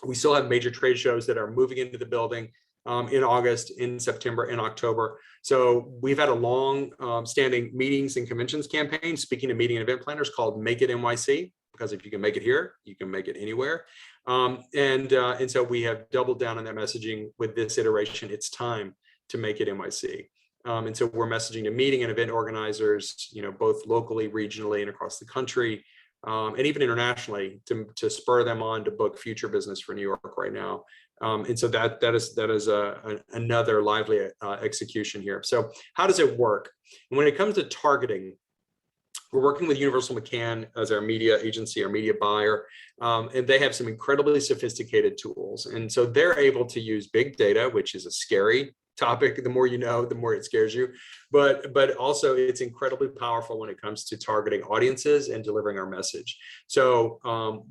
Speaker 5: We still have major trade shows that are moving into the building in August, in September, in October. So we've had a long standing meetings and conventions campaign, speaking to meeting and event planners, called Make It NYC, because if you can make it here, you can make it anywhere. And so we have doubled down on that messaging with this iteration. It's time to make it NYC. And so we're messaging to meeting and event organizers, both locally, regionally, and across the country, and even internationally, to spur them on to book future business for New York right now. And so that is another lively execution here. So how does it work? And when it comes to targeting, we're working with Universal McCann as our media agency, our media buyer, and they have some incredibly sophisticated tools. And so they're able to use big data, which is a scary topic. The more you know, the more it scares you. But also it's incredibly powerful when it comes to targeting audiences and delivering our message. So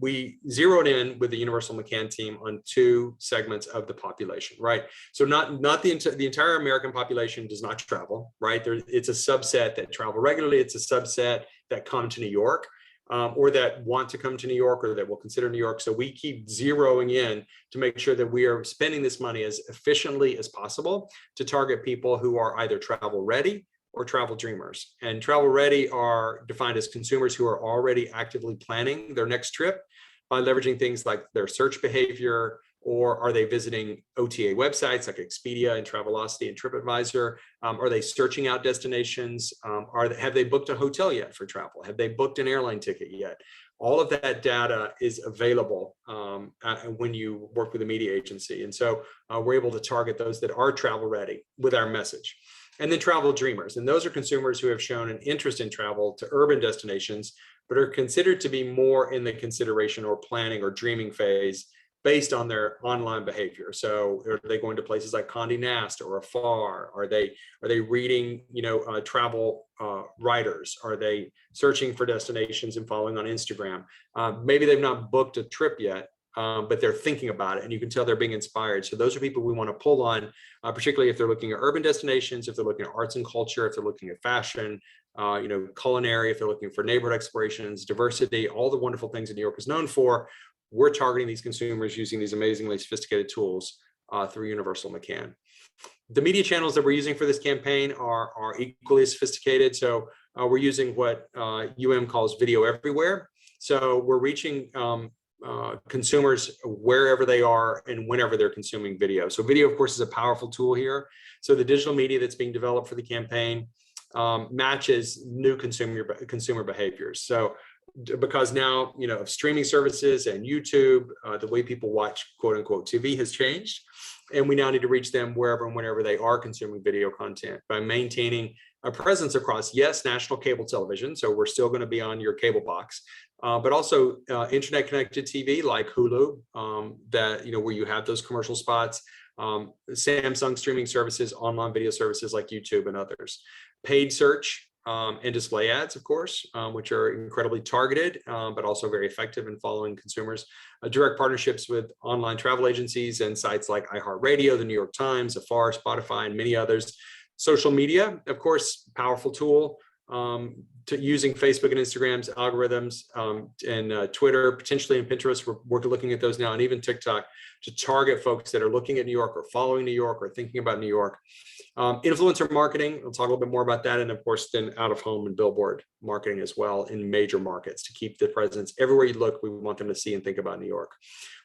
Speaker 5: we zeroed in with the Universal McCann team on 2 segments of the population, right? So not the entire American population does not travel, right? It's a subset that travel regularly. It's a subset that come to New York. Or that want to come to New York or that will consider New York. So we keep zeroing in to make sure that we are spending this money as efficiently as possible to target people who are either travel ready or travel dreamers. And travel ready are defined as consumers who are already actively planning their next trip by leveraging things like their search behavior, or are they visiting OTA websites like Expedia and Travelocity and TripAdvisor? Are they searching out destinations? Have they booked a hotel yet for travel? Have they booked an airline ticket yet? All of that data is available when you work with a media agency. And so we're able to target those that are travel ready with our message. And then travel dreamers. And those are consumers who have shown an interest in travel to urban destinations, but are considered to be more in the consideration or planning or dreaming phase based on their online behavior. So are they going to places like Condé Nast or Afar? Are they reading, travel writers? Are they searching for destinations and following on Instagram? Maybe they've not booked a trip yet, but they're thinking about it, and you can tell they're being inspired. So those are people we want to pull on, particularly if they're looking at urban destinations, if they're looking at arts and culture, if they're looking at fashion, culinary, if they're looking for neighborhood explorations, diversity, all the wonderful things that New York is known for. We're targeting these consumers using these amazingly sophisticated tools through Universal McCann. The media channels that we're using for this campaign are equally sophisticated. So we're using what calls video everywhere. So we're reaching consumers wherever they are and whenever they're consuming video. So video, of course, is a powerful tool here. So the digital media that's being developed for the campaign matches new consumer behaviors. So because now, of streaming services and YouTube, the way people watch quote unquote TV has changed. And we now need to reach them wherever and whenever they are consuming video content by maintaining a presence across, yes, national cable television. So we're still going to be on your cable box, but also internet connected TV like Hulu, where you have those commercial spots, Samsung streaming services, online video services like YouTube and others, paid search, and display ads, of course, which are incredibly targeted, but also very effective in following consumers. Direct partnerships with online travel agencies and sites like iHeartRadio, the New York Times, Afar, Spotify, and many others. Social media, of course, powerful tool to using Facebook and Instagram's algorithms and Twitter, potentially in Pinterest. We're looking at those now, and even TikTok, to target folks that are looking at New York or following New York or thinking about New York. Influencer marketing, we'll talk a little bit more about that. And of course, then out of home and billboard marketing as well in major markets to keep the presence everywhere you look. We want them to see and think about New York.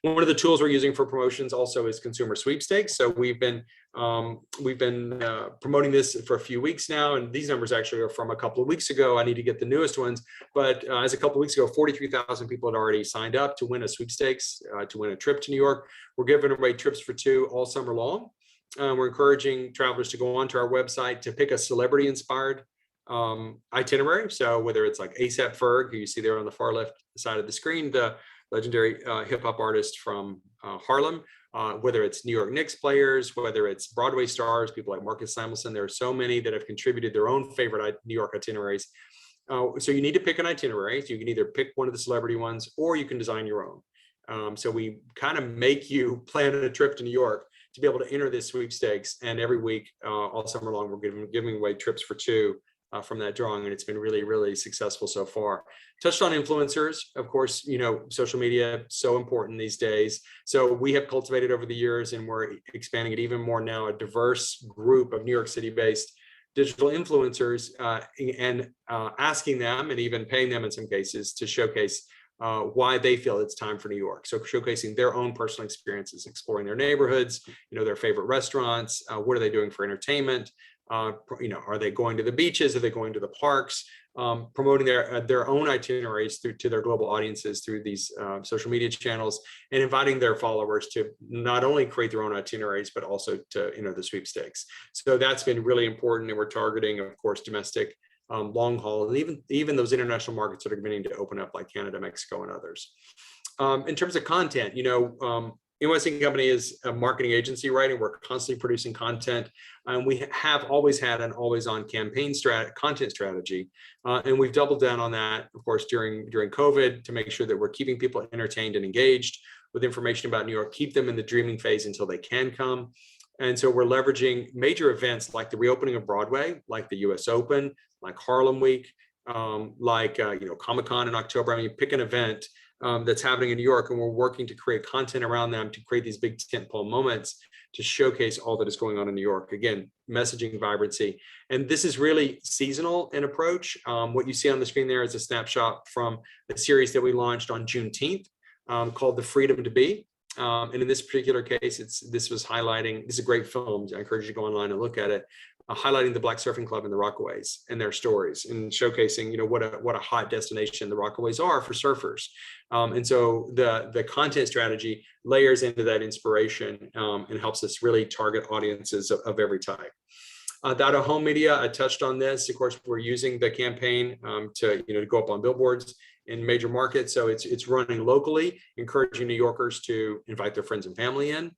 Speaker 5: One of the tools we're using for promotions also is consumer sweepstakes. So we've been promoting this for a few weeks now, and these numbers actually are from a couple of weeks ago. I need to get the newest ones, but as a couple of weeks ago, 43,000 people had already signed up to win a sweepstakes, to win a trip to New York. We're giving away trips for 2 all summer long. We're encouraging travelers to go onto our website to pick a celebrity-inspired itinerary. So whether it's like A$AP Ferg, who you see there on the far left side of the screen, the legendary hip hop artist from Harlem, whether it's New York Knicks players, whether it's Broadway stars, people like Marcus Samuelson. There are so many that have contributed their own favorite New York itineraries. So you need to pick an itinerary. So you can either pick one of the celebrity ones or you can design your own. So we kind of make you plan a trip to New York to be able to enter this sweepstakes. And every week, all summer long, we're giving away trips for 2 from that drawing. And it's been really, really successful so far. Touched on influencers. Of course, social media, so important these days. So we have cultivated over the years, and we're expanding it even more now, a diverse group of New York City-based digital influencers, and asking them and even paying them in some cases to showcase why they feel it's time for New York. So showcasing their own personal experiences, exploring their neighborhoods, their favorite restaurants, what are they doing for entertainment? Are they going to the beaches? Are they going to the parks? Promoting their own itineraries to their global audiences through these social media channels, and inviting their followers to not only create their own itineraries, but also to enter the sweepstakes. So that's been really important. And we're targeting, of course, domestic, long haul, and even those international markets that are beginning to open up, like Canada, Mexico, and others. In terms of content, NYC Company is a marketing agency, right? And we're constantly producing content. And we have always had an always on campaign content strategy. And we've doubled down on that, of course, during COVID to make sure that we're keeping people entertained and engaged with information about New York, keep them in the dreaming phase until they can come. And so we're leveraging major events like the reopening of Broadway, like the US Open, like Harlem Week, like Comic-Con in October. I mean, pick an event that's happening in New York, and we're working to create content around them to create these big tentpole moments to showcase all that is going on in New York. Again, messaging vibrancy. And this is really seasonal in approach. What you see on the screen there is a snapshot from a series that we launched on Juneteenth called The Freedom to Be. And in this particular case, this was highlighting, this is a great film. I encourage you to go online and look at it, highlighting the Black Surfing Club in the Rockaways and their stories, and showcasing, what a hot destination the Rockaways are for surfers. And so the content strategy layers into that inspiration and helps us really target audiences of every type. The out-of-home media, I touched on this. Of course, we're using the campaign to go up on billboards in major markets. So it's running locally, encouraging New Yorkers to invite their friends and family in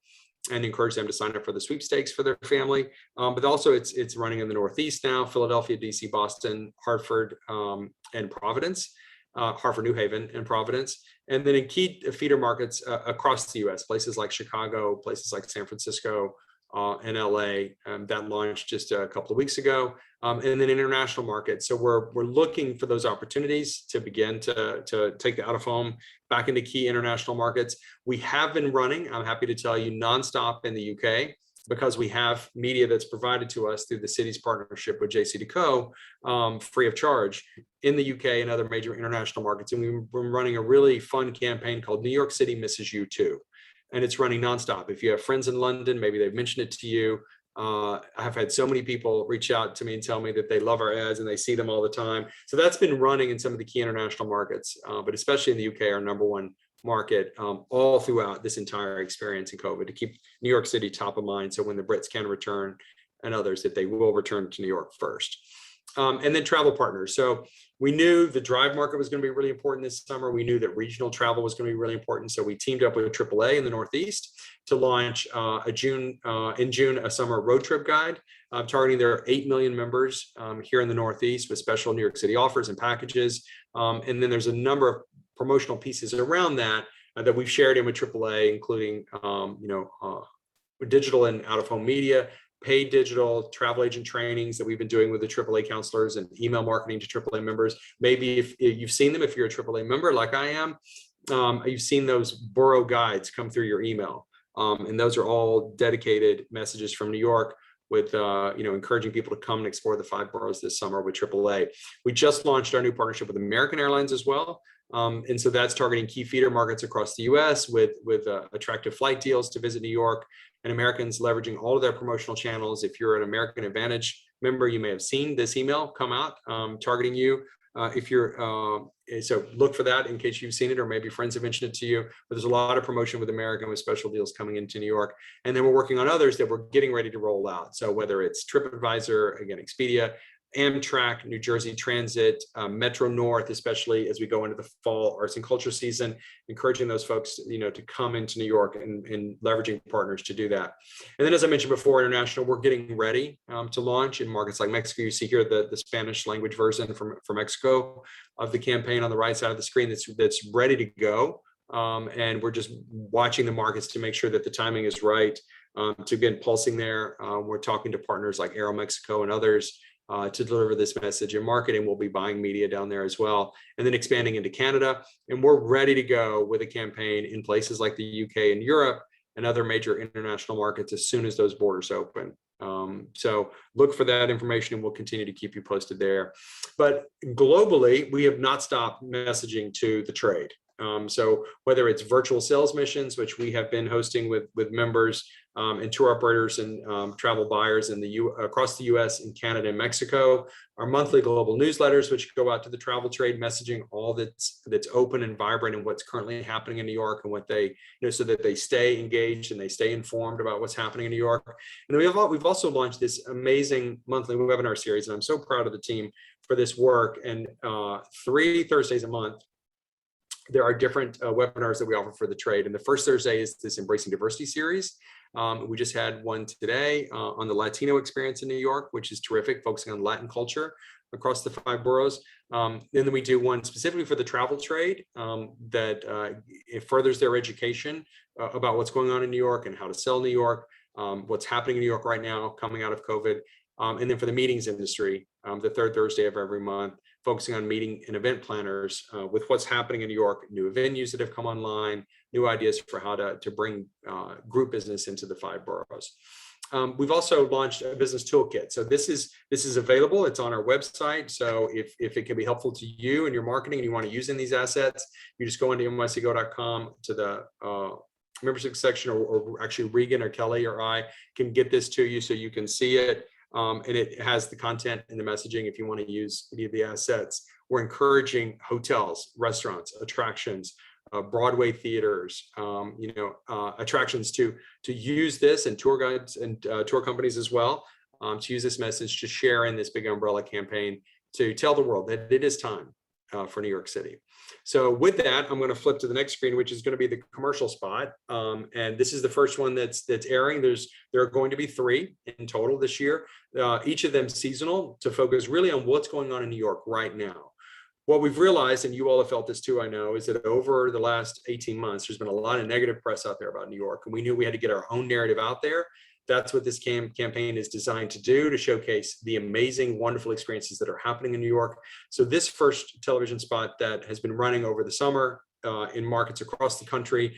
Speaker 5: and encourage them to sign up for the sweepstakes for their family. But also it's running in the Northeast now: Philadelphia, DC, Boston, Hartford, and Providence, Hartford, New Haven, and Providence. And then in key feeder markets across the US, places like Chicago, places like San Francisco, and LA, that launched just a couple of weeks ago, and then international markets. So we're looking for those opportunities to begin to take the out of home back into key international markets. We have been running, I'm happy to tell you, nonstop in the UK, because we have media that's provided to us through the city's partnership with JC&Co, free of charge in the UK and other major international markets. And we've been running a really fun campaign called New York City Misses You Too. And it's running nonstop. If you have friends in London, maybe they've mentioned it to you. I've had so many people reach out to me and tell me that they love our ads and they see them all the time. So that's been running in some of the key international markets, but especially in the UK, our #1 market, all throughout this entire experience in COVID, to keep New York City top of mind. So when the Brits can return and others, that they will return to New York first. And then travel partners. So we knew the drive market was going to be really important this summer. We knew that regional travel was going to be really important. So we teamed up with AAA in the Northeast to launch in June, a summer road trip guide, targeting their 8 million members here in the Northeast with special New York City offers and packages. And then there's a number of promotional pieces around that that we've shared in with AAA, including digital and out-of-home media, paid digital, travel agent trainings that we've been doing with the AAA counselors, and email marketing to AAA members. Maybe if you've seen them, if you're a AAA member like I am, you've seen those borough guides come through your email. And those are all dedicated messages from New York with encouraging people to come and explore the 5 boroughs this summer with AAA. We just launched our new partnership with American Airlines as well. And so that's targeting key feeder markets across the US with attractive flight deals to visit New York, and Americans leveraging all of their promotional channels. If you're an American Advantage member, you may have seen this email come out targeting you. So look for that in case you've seen it, or maybe friends have mentioned it to you. But there's a lot of promotion with American with special deals coming into New York. And then we're working on others that we're getting ready to roll out. So whether it's TripAdvisor, again, Expedia, Amtrak, New Jersey Transit, Metro North, especially as we go into the fall arts and culture season, encouraging those folks, to come into New York and leveraging partners to do that. And then, as I mentioned before, international, we're getting ready to launch in markets like Mexico. You see here the Spanish language version from Mexico of the campaign on the right side of the screen that's ready to go. And we're just watching the markets to make sure that the timing is right to begin pulsing there. We're talking to partners like Aeromexico and others to deliver this message and marketing. We'll be buying media down there as well, and then expanding into Canada. And we're ready to go with a campaign in places like the UK and Europe and other major international markets as soon as those borders open. So look for that information, and we'll continue to keep you posted there. But globally, we have not stopped messaging to the trade. So whether it's virtual sales missions, which we have been hosting with members and tour operators and travel buyers in across the US and Canada and Mexico, our monthly global newsletters, which go out to the travel trade, messaging all that's open and vibrant and what's currently happening in New York, and what they, so that they stay engaged and they stay informed about what's happening in New York. And then we've also launched this amazing monthly webinar series, and I'm so proud of the team for this work. And 3 Thursdays a month, there are different webinars that we offer for the trade. And the first Thursday is this Embracing Diversity series. We just had one today on the Latino experience in New York, which is terrific, focusing on Latin culture across the 5 boroughs. And then we do one specifically for the travel trade that it furthers their education about what's going on in New York and how to sell New York, what's happening in New York right now coming out of COVID. And then for the meetings industry, the 3rd Thursday of every month, focusing on meeting and event planners with what's happening in New York, new venues that have come online, new ideas for how to bring group business into the 5 boroughs. We've also launched a business toolkit. So this is available. It's on our website. So if it can be helpful to you and your marketing and you want to use in these assets, you just go into nycgo.com to the membership section, or actually Regan or Kelly or I can get this to you so you can see it. And it has the content and the messaging if you want to use any of the assets. We're encouraging hotels, restaurants, attractions, Broadway theaters, attractions to use this, and tour guides and tour companies as well, to use this message to share in this big umbrella campaign to tell the world that it is time for New York City. So with that, I'm going to flip to the next screen, which is going to be the commercial spot. And this is the first one that's airing. There are going to be 3 in total this year, each of them seasonal, to focus really on what's going on in New York right now. What we've realized, and you all have felt this too, I know, is that over the last 18 months, there's been a lot of negative press out there about New York, and we knew we had to get our own narrative out there. That's what this campaign is designed to do, to showcase the amazing, wonderful experiences that are happening in New York. So this first television spot that has been running over the summer in markets across the country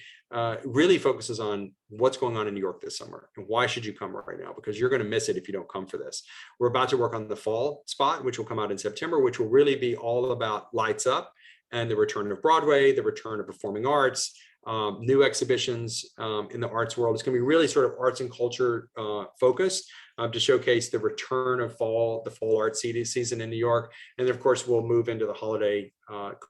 Speaker 5: really focuses on what's going on in New York this summer and why should you come right now, because you're going to miss it if you don't come for this. We're about to work on the fall spot, which will come out in September, which will really be all about lights up and the return of Broadway, the return of performing arts, new exhibitions in the arts world. It's going to be really sort of arts and culture focused to showcase the return of the fall art season in New York. And then, of course, we'll move into the holiday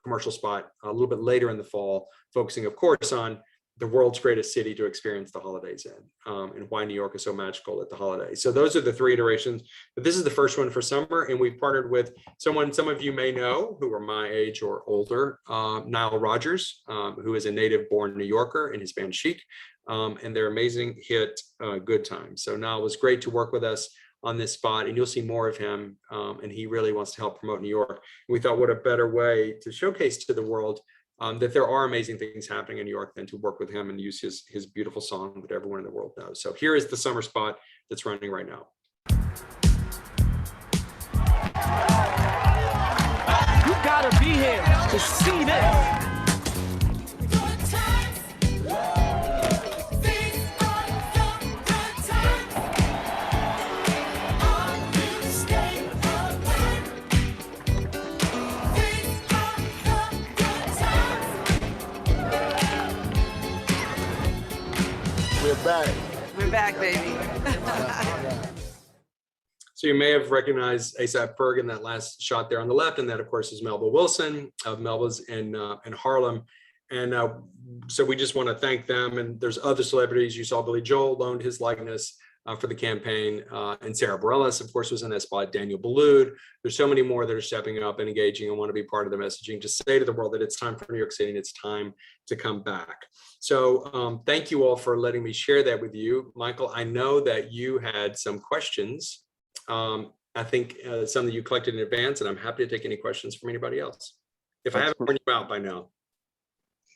Speaker 5: commercial spot a little bit later in the fall, focusing, of course, on the world's greatest city to experience the holidays in, and why New York is so magical at the holidays. So those are the 3 iterations, but this is the first one for summer. And we've partnered with someone some of you may know who are my age or older, Nile Rodgers, who is a native born New Yorker, and his band Chic, and their amazing hit, Good Times. So Nile was great to work with us on this spot, and you'll see more of him. And he really wants to help promote New York. We thought, what a better way to showcase to the world that there are amazing things happening in New York than to work with him and use his beautiful song that everyone in the world knows. So here is the summer spot that's running right now.
Speaker 6: You gotta be here to see this.
Speaker 7: We're back, baby.
Speaker 5: So you may have recognized ASAP Ferg in that last shot there on the left, and that, of course, is Melba Wilson of Melba's in Harlem. And so we just want to thank them. And there's other celebrities. You saw Billy Joel loaned his likeness for the campaign, and Sarah Bareilles, of course, was in that spot. Daniel Boulud. There's so many more that are stepping up and engaging and want to be part of the messaging to say to the world that it's time for New York City and it's time to come back. So thank you all for letting me share that with you. Michael, I know that you had some questions. I think some that you collected in advance, and I'm happy to take any questions from anybody else. If I haven't worn you out by now.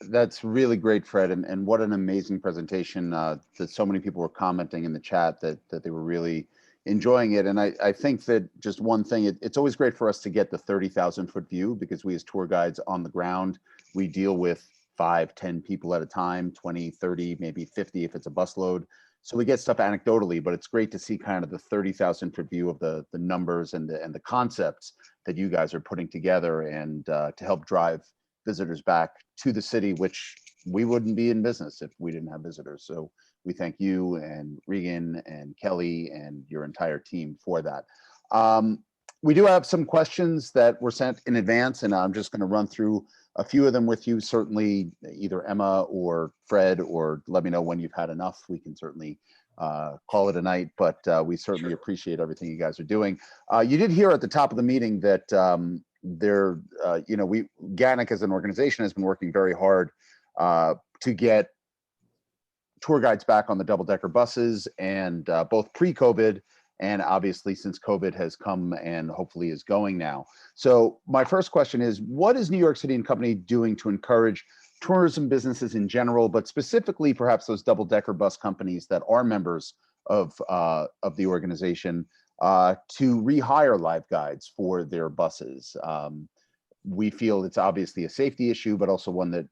Speaker 4: That's really great, Fred, and what an amazing presentation that so many people were commenting in the chat that they were really enjoying it. And I think that just one thing, it's always great for us to get the 30,000-foot view, because we as tour guides on the ground, we deal with 5, 10 people at a time, 20, 30, maybe 50 if it's a busload. So we get stuff anecdotally, but it's great to see kind of the 30,000-foot view of the numbers and the concepts that you guys are putting together, and to help drive visitors back to the city, which we wouldn't be in business if we didn't have visitors. So we thank you and Regan and Kelly and your entire team for that. We do have some questions that were sent in advance, and I'm just going to run through a few of them with you. Certainly either Emma or Fred, or let me know when you've had enough. We can certainly call it a night, but we certainly appreciate everything you guys are doing. You did hear at the top of the meeting that GANYC as an organization has been working very hard to get tour guides back on the double-decker buses, and both pre-COVID and obviously since COVID has come and hopefully is going now. So my first question is, what is New York City and Company doing to encourage tourism businesses in general, but specifically perhaps those double-decker bus companies that are members of the organization to rehire live guides for their buses? We feel it's obviously a safety issue, but also one that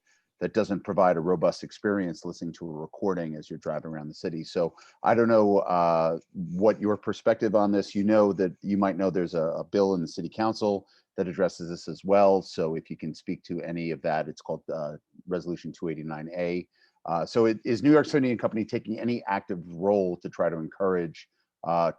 Speaker 4: doesn't provide a robust experience listening to a recording as you're driving around the city. So I don't know what your perspective on this. You might know there's a bill in the city council that addresses this as well. So if you can speak to any of that, it's called Resolution 289A. So is New York City and Company taking any active role to try to encourage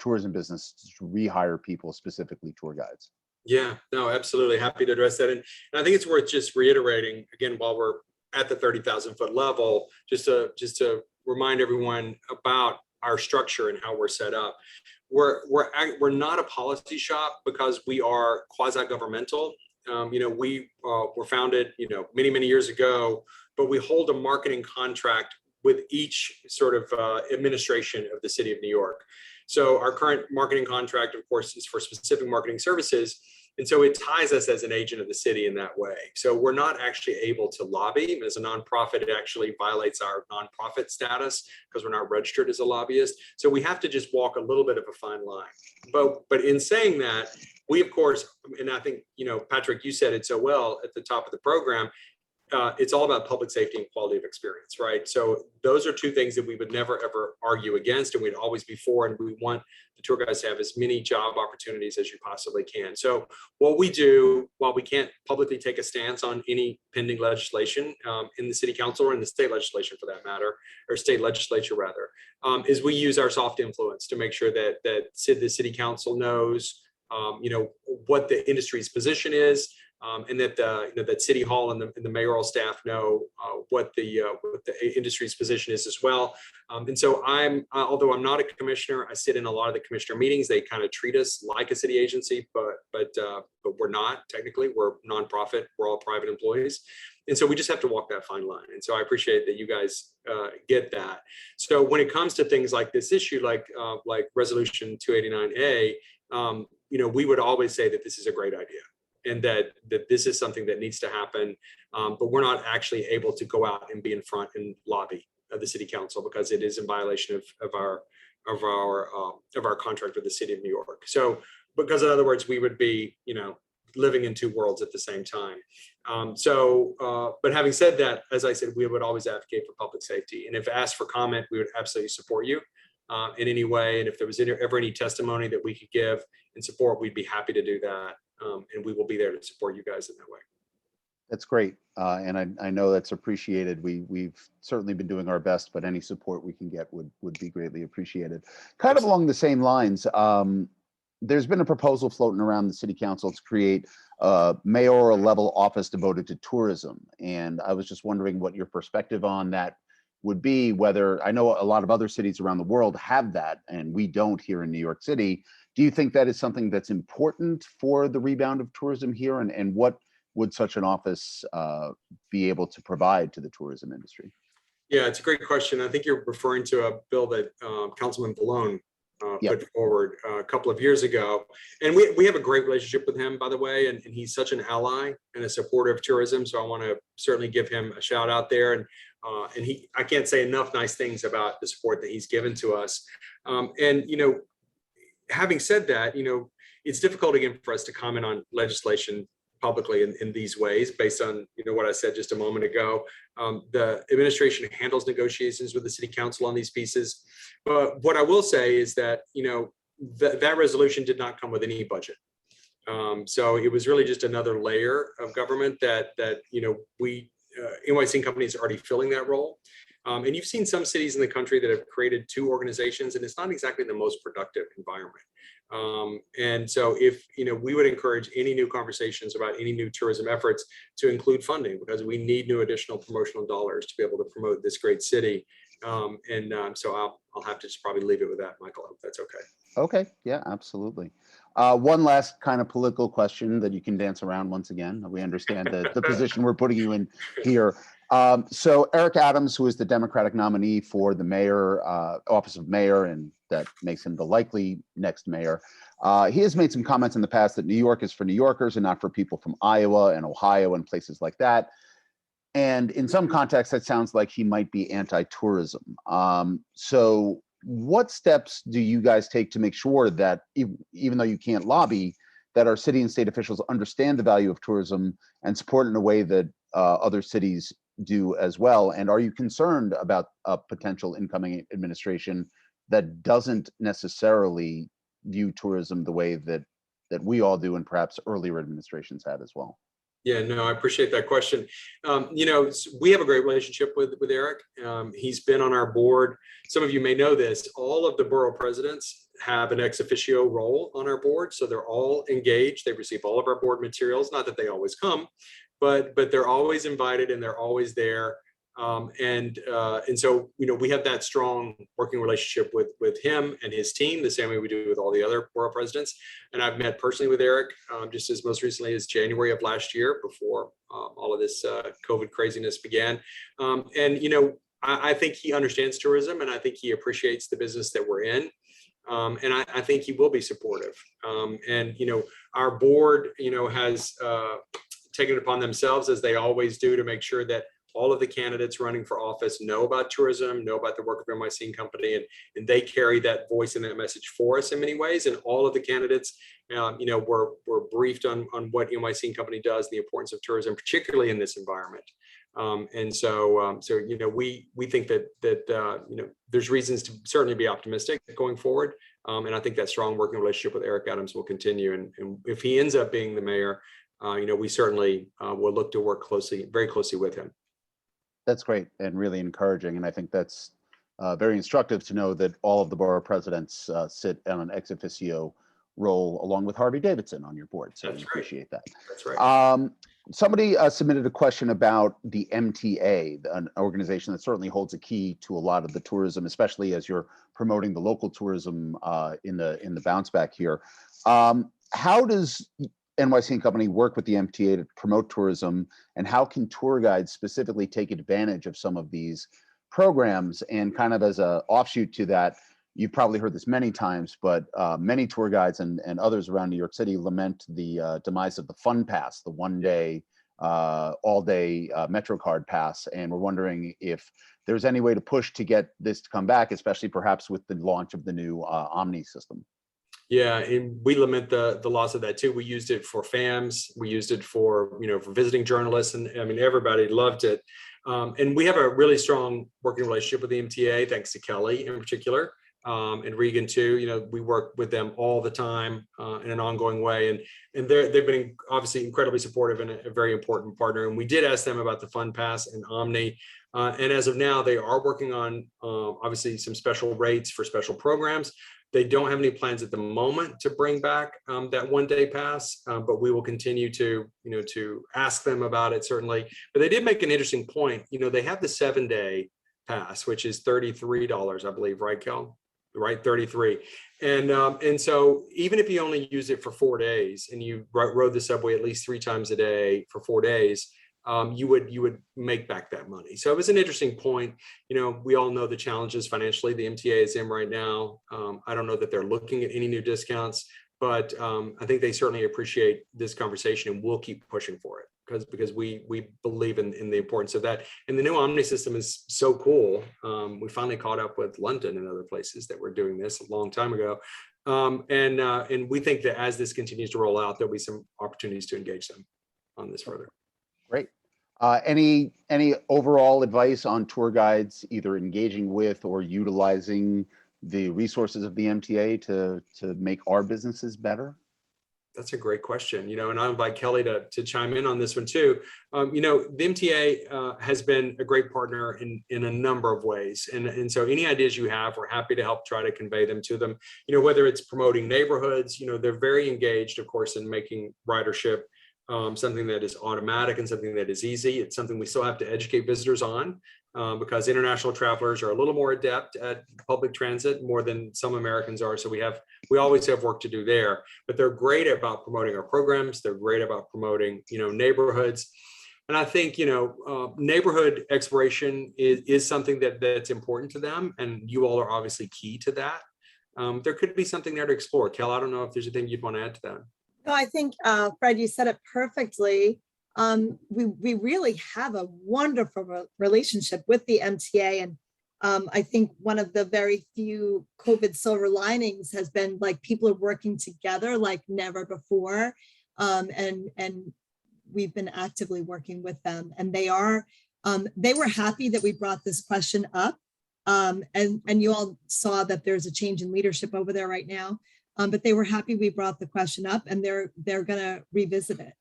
Speaker 4: tourism businesses to rehire people, specifically tour guides?
Speaker 5: Yeah, no, absolutely. Happy to address that. And I think it's worth just reiterating again, while we're at the 30,000 foot level, just to remind everyone about our structure and how we're set up. We're not a policy shop because we are quasi-governmental. We were founded, many years ago, but we hold a marketing contract with each sort of administration of the city of New York. So our current marketing contract, of course, is for specific marketing services. And so it ties us as an agent of the city in that way. So we're not actually able to lobby. As a nonprofit, it actually violates our nonprofit status because we're not registered as a lobbyist. So we have to just walk a little bit of a fine line. But in saying that, we, of course, and I think, Patrick, you said it so well at the top of the program, it's all about public safety and quality of experience, right? So those are two things that we would never, ever argue against, and we'd always be for, and we want the tour guides to have as many job opportunities as you possibly can. So what we do, while we can't publicly take a stance on any pending legislation in the city council or in the state legislation for that matter, or state legislature rather, is we use our soft influence to make sure that the city council knows, what the industry's position is, and that that City Hall and the mayoral staff know what the industry's position is as well. And so although I'm not a commissioner, I sit in a lot of the commissioner meetings. They kind of treat us like a city agency, but we're not technically. We're nonprofit. We're all private employees, and so we just have to walk that fine line. And so I appreciate that you guys get that. So when it comes to things like this issue, like Resolution 289A, we would always say that this is a great idea, and that this is something that needs to happen, but we're not actually able to go out and be in front and lobby the city council because it is in violation of our contract with the city of New York. So, because in other words, we would be, living in two worlds at the same time. But having said that, as I said, we would always advocate for public safety, and if asked for comment, we would absolutely support you in any way. And if there was ever any testimony that we could give and support, we'd be happy to do that. And we will be there to support you guys in that way.
Speaker 4: That's great. And I know that's appreciated. We've certainly been doing our best, but any support we can get would be greatly appreciated. Kind of along the same lines, there's been a proposal floating around the city council to create a mayoral level office devoted to tourism. And I was just wondering what your perspective on that would be, whether, I know a lot of other cities around the world have that and we don't here in New York City. Do you think that is something that's important for the rebound of tourism here? And what would such an office be able to provide to the tourism industry?
Speaker 5: Yeah, it's a great question. I think you're referring to a bill that Councilman Vallone put forward a couple of years ago. And we have a great relationship with him, by the way, and he's such an ally and a supporter of tourism. So I want to certainly give him a shout out there. And I can't say enough nice things about the support that he's given to us. Having said that, it's difficult again for us to comment on legislation publicly in these ways based on what I said just a moment ago. The administration handles negotiations with the city council on these pieces. But what I will say is that that resolution did not come with any budget. So it was really just another layer of government that NYC Company is already filling that role. And you've seen some cities in the country that have created two organizations, and it's not exactly the most productive environment. And so we would encourage any new conversations about any new tourism efforts to include funding, because we need new additional promotional dollars to be able to promote this great city So I'll have to just probably leave it with that, Michael. I hope that's okay.
Speaker 4: Okay, yeah, absolutely. One last kind of political question that you can dance around once again. We understand the position we're putting you in here. So Eric Adams, who is the Democratic nominee for the mayor, office of mayor, and that makes him the likely next mayor, he has made some comments in the past that New York is for New Yorkers and not for people from Iowa and Ohio and places like that. And in some contexts, that sounds like he might be anti-tourism. So what steps do you guys take to make sure that even though you can't lobby, that our city and state officials understand the value of tourism and support it in a way that other cities do as well? And are you concerned about a potential incoming administration that doesn't necessarily view tourism the way that we all do and perhaps earlier administrations had as well?
Speaker 5: Yeah, no, I appreciate that question. We have a great relationship with Eric. He's been on our board. Some of you may know this. All of the borough presidents have an ex officio role on our board, so they're all engaged. They receive all of our board materials. Not that they always come, but they're always invited and they're always there. And so we have that strong working relationship with him and his team, the same way we do with all the other borough presidents. And I've met personally with Eric just as most recently as January of last year, before all of this COVID craziness began. I think he understands tourism, and I think he appreciates the business that we're in. And I think he will be supportive. Our board, has taken it upon themselves, as they always do, to make sure that all of the candidates running for office know about tourism, know about the work of NYC Company, and they carry that voice and that message for us in many ways. And all of the candidates, were briefed on what NYC Company does, the importance of tourism, particularly in this environment. We think that there's reasons to certainly be optimistic going forward. And I think that strong working relationship with Eric Adams will continue. And if he ends up being the mayor, we certainly will look to work very closely with him.
Speaker 4: That's great and really encouraging. And I think that's very instructive to know that all of the borough presidents sit on an ex officio role along with Harvey Davidson on your board. So we appreciate that.
Speaker 5: That's right.
Speaker 4: Somebody submitted a question about the MTA, an organization that certainly holds a key to a lot of the tourism, especially as you're promoting the local tourism in the bounce back here. How does NYC Company work with the MTA to promote tourism, and how can tour guides specifically take advantage of some of these programs? And kind of as an offshoot to that, you've probably heard this many times, but many tour guides and others around New York City lament the demise of the Fun Pass, the one-day, all-day MetroCard pass. And we're wondering if there's any way to push to get this to come back, especially perhaps with the launch of the new Omni system.
Speaker 5: Yeah, and we lament the loss of that too. We used it for FAMs. We used it for for visiting journalists, and I mean everybody loved it. And we have a really strong working relationship with the MTA, thanks to Kelly in particular, and Regan too. We work with them all the time in an ongoing way, and they've been obviously incredibly supportive and a very important partner. And we did ask them about the Fun Pass and Omni, and as of now, they are working on obviously some special rates for special programs. They don't have any plans at the moment to bring back that one-day pass, but we will continue to ask them about it, certainly. But they did make an interesting point. They have the 7-day pass, which is $33, I believe, right, Kel? Right, 33. And so even if you only use it for 4 days and you rode the subway at least 3 times a day for 4 days, you would make back that money. So it was an interesting point. We all know the challenges financially the MTA is in right now. I don't know that they're looking at any new discounts, but I think they certainly appreciate this conversation, and we'll keep pushing for it because we believe in the importance of that. And the new Omni system is so cool. We finally caught up with London and other places that were doing this a long time ago. And we think that as this continues to roll out, there'll be some opportunities to engage them on this further.
Speaker 4: Great. Any overall advice on tour guides either engaging with or utilizing the resources of the MTA to make our businesses better?
Speaker 5: That's a great question, and I invite Kelly to chime in on this one too. The MTA has been a great partner in a number of ways. And so any ideas you have, we're happy to help try to convey them to them. Whether it's promoting neighborhoods, they're very engaged, of course, in making ridership something that is automatic and something that is easy. It's something we still have to educate visitors on. because international travelers are a little more adept at public transit more than some Americans are. So we always have work to do there, but they're great about promoting our programs. They're great about promoting, neighborhoods. And I think, neighborhood exploration is something that's important to them. And you all are obviously key to that. There could be something there to explore. Kel, I don't know if there's anything you'd want to add to that.
Speaker 7: No, I think, Fred, you said it perfectly. We really have a wonderful relationship with the MTA. And I think one of the very few COVID silver linings has been like people are working together like never before. And we've been actively working with them. And they were happy that we brought this question up. And you all saw that there's a change in leadership over there right now. But they were happy we brought the question up, and they're going to revisit it.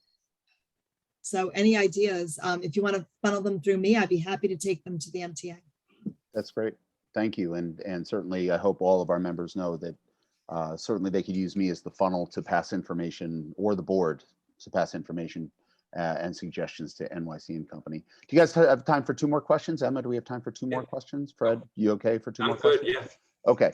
Speaker 7: So any ideas, if you want to funnel them through me, I'd be happy to take them to the MTA.
Speaker 4: That's great. Thank you. And certainly I hope all of our members know that certainly they could use me as the funnel to pass information, or the board to pass information and suggestions to NYC Company. Do you guys have time for 2 more questions? Emma, do we have time for 2 more questions? Fred, you okay for 2 more questions?
Speaker 5: Yeah.
Speaker 4: Okay.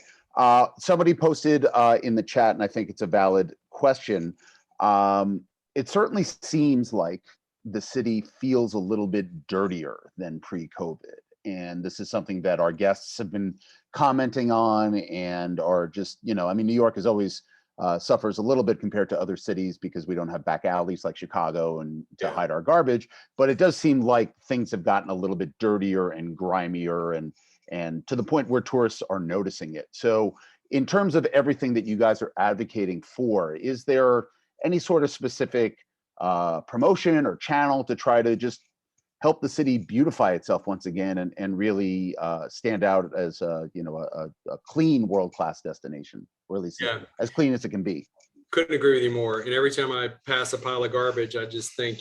Speaker 4: Somebody posted in the chat, and I think it's a valid question. It certainly seems like the city feels a little bit dirtier than pre-COVID. And this is something that our guests have been commenting on, and are just, I mean, New York is always suffers a little bit compared to other cities because we don't have back alleys like Chicago and to hide our garbage. But it does seem like things have gotten a little bit dirtier and grimier, and to the point where tourists are noticing it. So in terms of everything that you guys are advocating for, is there any sort of specific promotion or channel to try to just help the city beautify itself once again, and really stand out as a clean world-class destination, or at least as clean as it can be?
Speaker 5: Couldn't agree with you more. And every time I pass a pile of garbage, I just think,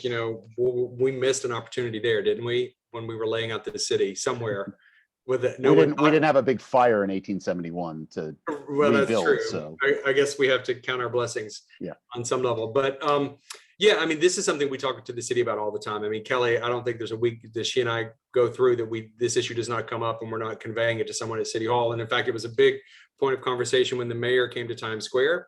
Speaker 5: we missed an opportunity there, didn't we? When we were laying out the city somewhere with it.
Speaker 4: We didn't have a big fire in 1871 to rebuild. That's true. So
Speaker 5: I guess we have to count our blessings on some level. But I mean, this is something we talk to the city about all the time. I mean, Kelly, I don't think there's a week that she and I go through that this issue does not come up and we're not conveying it to someone at City Hall. And in fact, it was a big point of conversation when the mayor came to Times Square.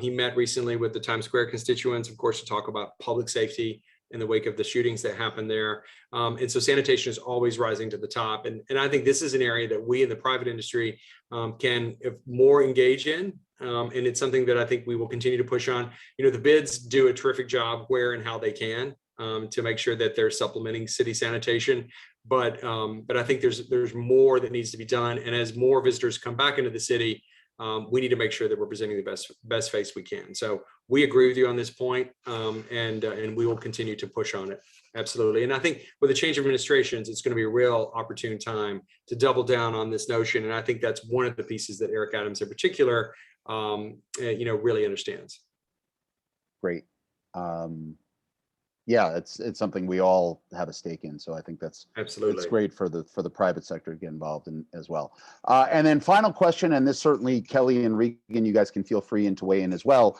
Speaker 5: He met recently with the Times Square constituents, of course, to talk about public safety in the wake of the shootings that happened there. And so sanitation is always rising to the top. And I think this is an area that we in the private industry can more engage in. And it's something that I think we will continue to push on. The bids do a terrific job where and how they can to make sure that they're supplementing city sanitation. But I think there's more that needs to be done. And as more visitors come back into the city, we need to make sure that we're presenting the best face we can. So we agree with you on this point, and we will continue to push on it. Absolutely. And I think with the change of administrations, it's going to be a real opportune time to double down on this notion. And I think that's one of the pieces that Eric Adams in particular, really understands.
Speaker 4: Great. It's something we all have a stake in. So I think that's absolutely, it's great for the private sector to get involved in as well. And then final question, and this certainly Kelly and Regan, you guys can feel free to weigh in as well.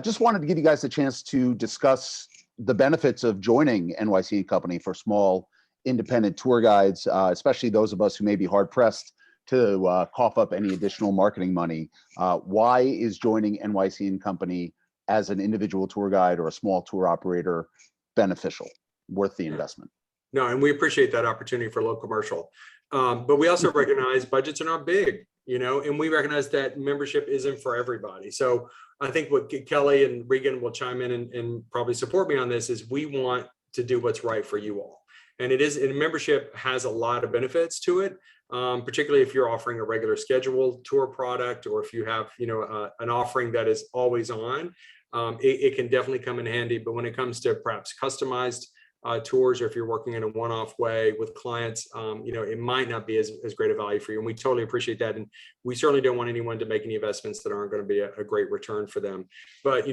Speaker 4: Just wanted to give you guys a chance to discuss the benefits of joining NYC Company for small independent tour guides, especially those of us who may be hard pressed to cough up any additional marketing money. Why is joining NYC Company as an individual tour guide or a small tour operator beneficial, worth the investment?
Speaker 5: No, and we appreciate that opportunity for low commercial. But we also recognize budgets are not big, and we recognize that membership isn't for everybody. So I think what Kelly and Regan will chime in and probably support me on this is we want to do what's right for you all. And membership has a lot of benefits to it, particularly if you're offering a regular scheduled tour product, or if you have, an offering that is always on. It can definitely come in handy. But when it comes to perhaps customized tours, or if you're working in a one-off way with clients, it might not be as great a value for you. And we totally appreciate that. And we certainly don't want anyone to make any investments that aren't going to be a great return for them. But,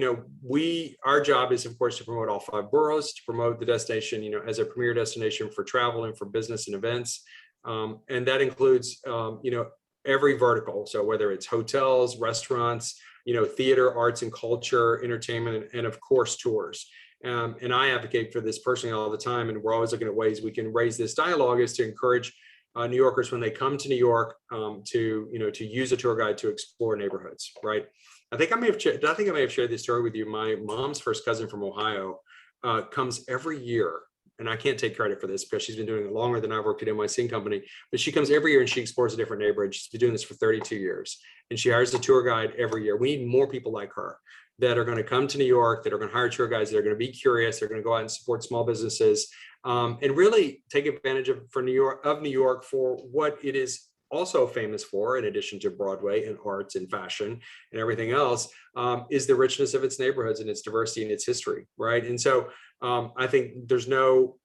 Speaker 5: our job is, of course, to promote all 5 boroughs, to promote the destination, as a premier destination for travel and for business and events. And that includes, every vertical. So whether it's hotels, restaurants, theater, arts and culture, entertainment, and of course, tours. And I advocate for this personally all the time. And we're always looking at ways we can raise this dialogue, is to encourage, New Yorkers when they come to New York to use a tour guide to explore neighborhoods, right? I think I may have shared this story with you. My mom's first cousin from Ohio comes every year, and I can't take credit for this because she's been doing it longer than I've worked at NYC Company, but she comes every year and she explores a different neighborhood. She's been doing this for 32 years, and she hires a tour guide every year. We need more people like her that are going to come to New York, that are going to hire tour guides, that are going to be curious, they're going to go out and support small businesses, and really take advantage of New York for what it is also famous for, in addition to Broadway and arts and fashion and everything else, is the richness of its neighborhoods and its diversity and its history, right? And so I think there's no,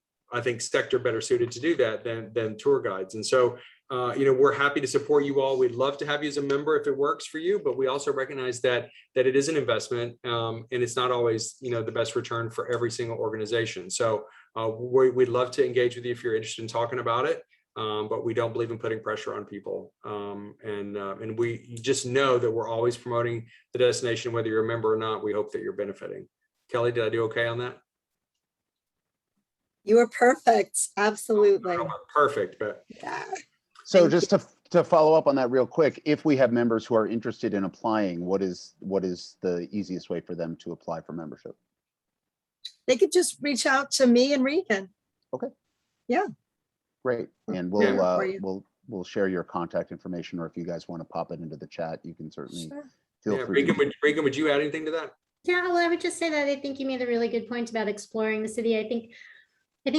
Speaker 5: sector better suited to do that than tour guides. And so, we're happy to support you all. We'd love to have you as a member if it works for you, but we also recognize that it is an investment, and it's not always, the best return for every single organization. So we'd love to engage with you if you're interested in talking about it. But we don't believe in putting pressure on people. And we just know that we're always promoting the destination, whether you're a member or not. We hope that you're benefiting. Kelly, did I do okay on that?
Speaker 7: You were perfect. Absolutely.
Speaker 5: Oh, perfect. But
Speaker 7: Yeah.
Speaker 4: So just to follow up on that real quick, if we have members who are interested in applying, what is the easiest way for them to apply for membership?
Speaker 7: They could just reach out to me and Regan.
Speaker 4: Okay.
Speaker 7: Yeah.
Speaker 4: Great. And we'll share your contact information, or if you guys want to pop it into the chat, you can certainly feel free.
Speaker 5: Regan, would you add anything to that?
Speaker 8: Yeah, well, I would just say that I think you made a really good point about exploring the city. I think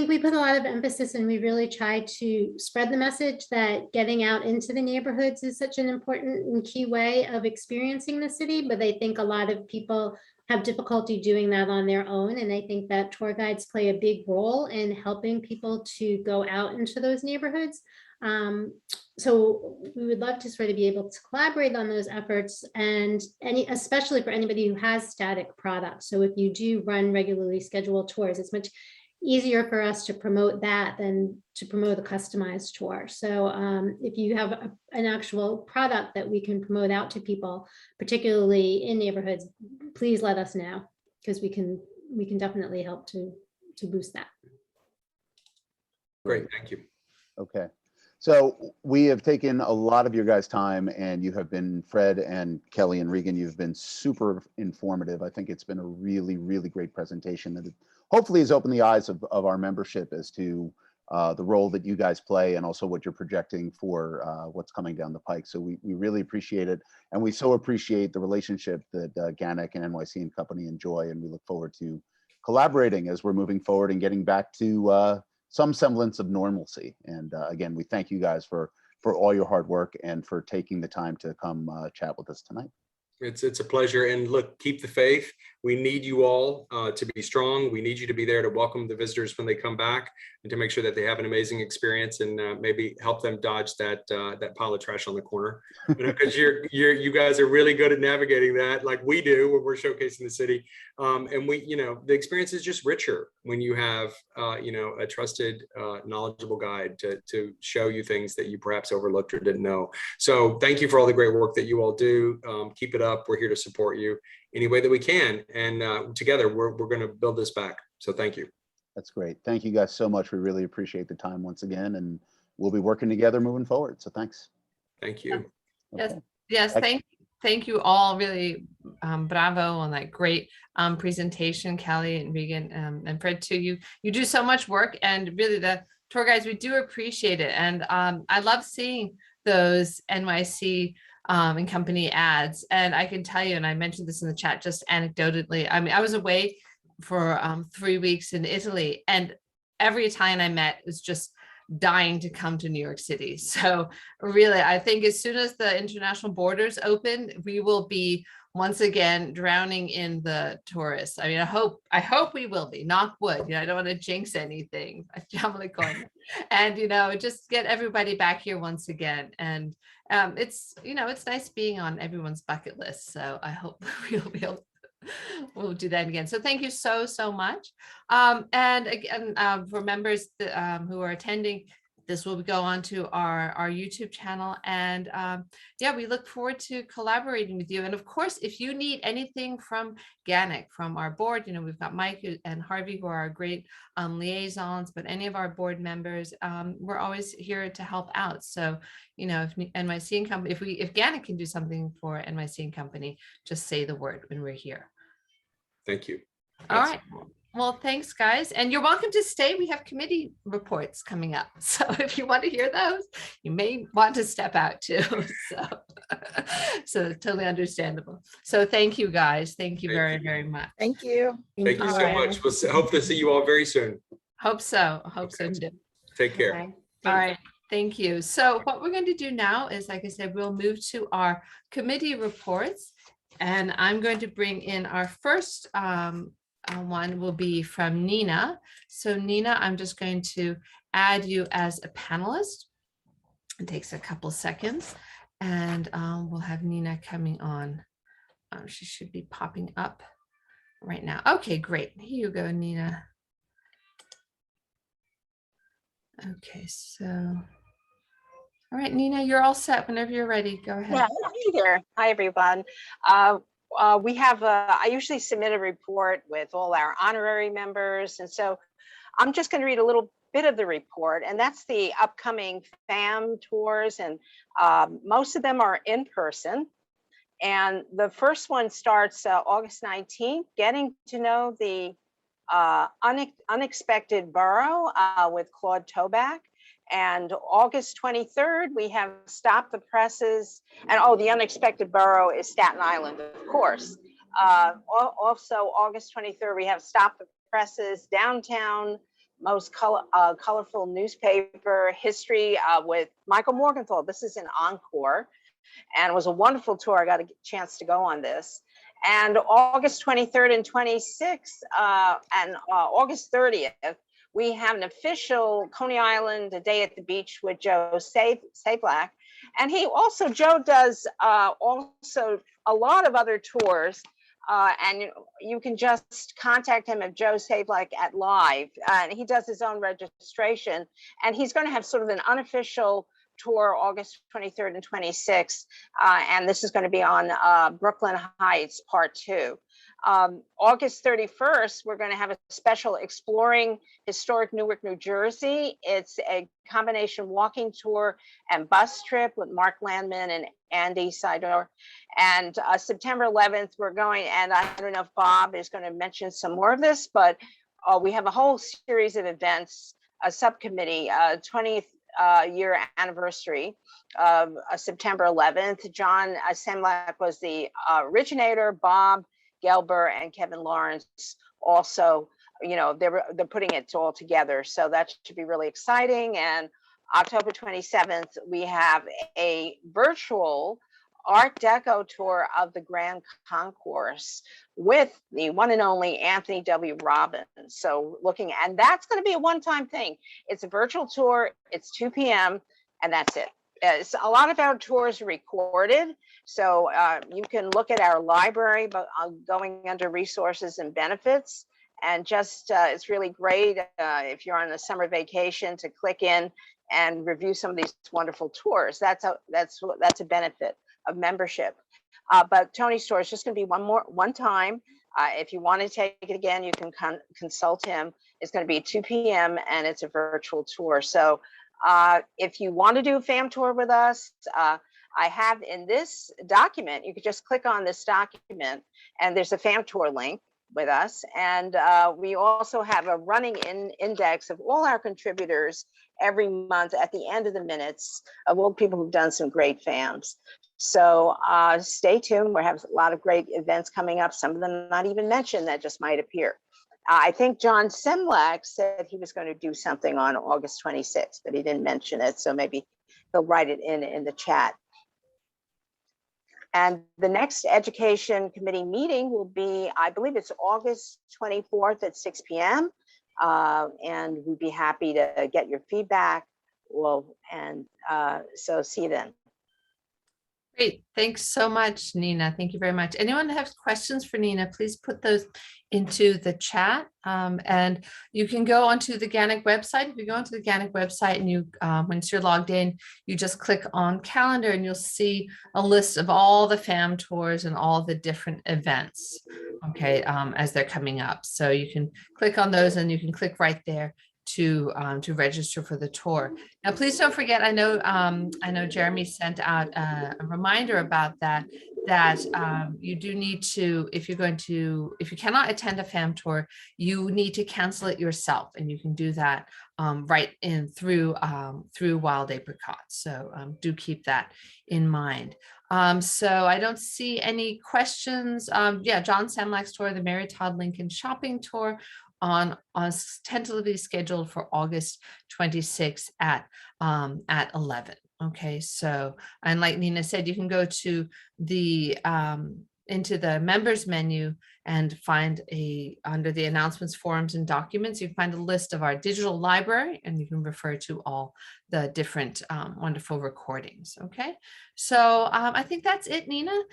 Speaker 8: we put a lot of emphasis, and we really try to spread the message that getting out into the neighborhoods is such an important and key way of experiencing the city. But I think a lot of people have difficulty doing that on their own. And I think that tour guides play a big role in helping people to go out into those neighborhoods. So we would love to sort of be able to collaborate on those efforts, and especially for anybody who has static products. So if you do run regularly scheduled tours, it's much easier for us to promote that than to promote a customized tour. So if you have an actual product that we can promote out to people, particularly in neighborhoods, please let us know, because we can definitely help to boost that.
Speaker 5: Great, thank you.
Speaker 4: Okay. So we have taken a lot of your guys' time, and you have been, Fred and Kelly and Regan, you've been super informative. I think it's been a really, really great presentation that hopefully has opened the eyes of our membership as to the role that you guys play, and also what you're projecting for what's coming down the pike. So we really appreciate it. And we so appreciate the relationship that GANYC and NYC Company enjoy. And we look forward to collaborating as we're moving forward and getting back to some semblance of normalcy. And again, we thank you guys for all your hard work and for taking the time to come chat with us tonight.
Speaker 5: It's a pleasure. And look, keep the faith. We need you all to be strong. We need you to be there to welcome the visitors when they come back, and to make sure that they have an amazing experience, and maybe help them dodge that pile of trash on the corner. Because you guys are really good at navigating that, like we do when we're showcasing the city. And the experience is just richer when you have a trusted, knowledgeable guide to show you things that you perhaps overlooked or didn't know. So thank you for all the great work that you all do. Keep it up. We're here to support you any way that we can, and together we're going to build this back. So thank you.
Speaker 4: That's great. Thank you guys so much. We really appreciate the time once again, and we'll be working together moving forward. So thanks.
Speaker 5: Thank you.
Speaker 4: Okay.
Speaker 1: Yes. Thank you all. Really, bravo on that great presentation, Kelly and Regan, and Fred too. You do so much work, and really the tour guides, we do appreciate it. And I love seeing those NYC and Company ads. And I can tell you, and I mentioned this in the chat just anecdotally, I mean, I was away for 3 weeks in Italy, and every Italian I met was just dying to come to New York City. So really, I think as soon as the international borders open, we will be once again drowning in the tourists. I mean, I hope we will be, knock wood. I don't want to jinx anything. And just get everybody back here once again. And it's nice being on everyone's bucket list. So I hope we'll do that again. So thank you so much. And again, for members who are attending, this will go on to our YouTube channel. And yeah, we look forward to collaborating with you. And of course, if you need anything from GANYC, from our board, we've got Mike and Harvey, who are our great liaisons, but any of our board members, we're always here to help out. So, if NYC and Company, if GANYC can do something for NYC and Company, just say the word when we're here.
Speaker 5: Thank you.
Speaker 1: All right. Well, thanks, guys. And you're welcome to stay. We have committee reports coming up. So if you want to hear those, you may want to step out too. So totally understandable. So thank you, guys. Thank you very, very much.
Speaker 7: Thank you.
Speaker 5: Thank you so
Speaker 1: All right.
Speaker 5: much. We'll hope to see you all very soon.
Speaker 1: Hope so. Hope so
Speaker 5: Okay.
Speaker 1: too.
Speaker 5: Take care.
Speaker 8: Okay.
Speaker 1: All right. Thank you. So what we're going to do now is, like I said, we'll move to our committee reports. And I'm going to bring in our first one will be from Nina. So Nina, I'm just going to add you as a panelist. It takes a couple seconds, and we'll have Nina coming on. She should be popping up right now. Okay, great. Here you go, Nina. Okay, so, all right, Nina, you're all set whenever you're ready. Go ahead.
Speaker 9: Yeah, hey there. Hi, everyone. I usually submit a report with all our honorary members. And so I'm just going to read a little bit of the report, and that's the upcoming FAM tours. And most of them are in person. And the first one starts August 19th, getting to know the unexpected borough with Claude Toback. And August 23rd, we have Stop the Presses. And the unexpected borough is Staten Island, of course. Also, August 23rd, we have Stop the Presses, Downtown, most colorful newspaper history with Michael Morgenthau. This is an encore, and it was a wonderful tour. I got a chance to go on this. And August 23rd and 26th, and August 30th, we have an official Coney Island, A Day at the Beach with Joe Sablack. And Joe does also a lot of other tours. And you can just contact him at Joe Sablack at Live. And he does his own registration. And he's going to have sort of an unofficial tour August 23rd and 26th. And this is going to be on Brooklyn Heights Part 2. August 31st, we're going to have a special Exploring Historic Newark, New Jersey. It's a combination walking tour and bus trip with Mark Landman and Andy Sidor. And September 11th, we're going, and I don't know if Bob is going to mention some more of this, but we have a whole series of events, a subcommittee, 20th year anniversary of September 11th. John Semlak was the originator, Bob Gelber and Kevin Lawrence also, they're putting it all together. So that should be really exciting. And October 27th, we have a virtual Art Deco tour of the Grand Concourse with the one and only Anthony W. Robbins. So and that's going to be a one-time thing. It's a virtual tour. It's 2 p.m. and that's it. A lot of our tours are recorded, so you can look at our library, but going under resources and benefits, and just it's really great if you're on a summer vacation to click in and review some of these wonderful tours. That's a benefit of membership. But Tony's tour is just going to be one time. If you want to take it again, you can consult him. It's going to be 2 p.m. and it's a virtual tour. So if you want to do a FAM tour with us, I have in this document, you could just click on this document and there's a FAM tour link with us. And we also have a running index of all our contributors every month at the end of the minutes of all people who've done some great FAMs. So stay tuned. We have a lot of great events coming up. Some of them not even mentioned that just might appear. I think John Semlak said he was going to do something on August 26th, but he didn't mention it. So maybe he'll write it in the chat. And the next Education Committee meeting will be, I believe it's August 24th at 6 p.m. And we'd be happy to get your feedback. So see you then.
Speaker 1: Great. Thanks so much, Nina. Thank you very much. Anyone have questions for Nina, please put those into the chat. And you can go onto the GANYC website. If you go onto the GANYC website and you, once you're logged in, you just click on calendar and you'll see a list of all the FAM tours and all the different events, okay, as they're coming up. So you can click on those and you can click right there to register for the tour. Now, please don't forget, I know Jeremy sent out a reminder about that you do need to, if you cannot attend a FAM tour, you need to cancel it yourself, and you can do that right in through Wild Apricots. So do keep that in mind. So I don't see any questions. Yeah, John Samlak's tour, the Mary Todd Lincoln shopping tour, on tentatively scheduled for August 26th at 11. Okay, so, and like Nina said, you can go to the into the members menu and find under the announcements, forums, and documents, you can find a list of our digital library, and you can refer to all the different wonderful recordings. Okay, so I think that's it, Nina.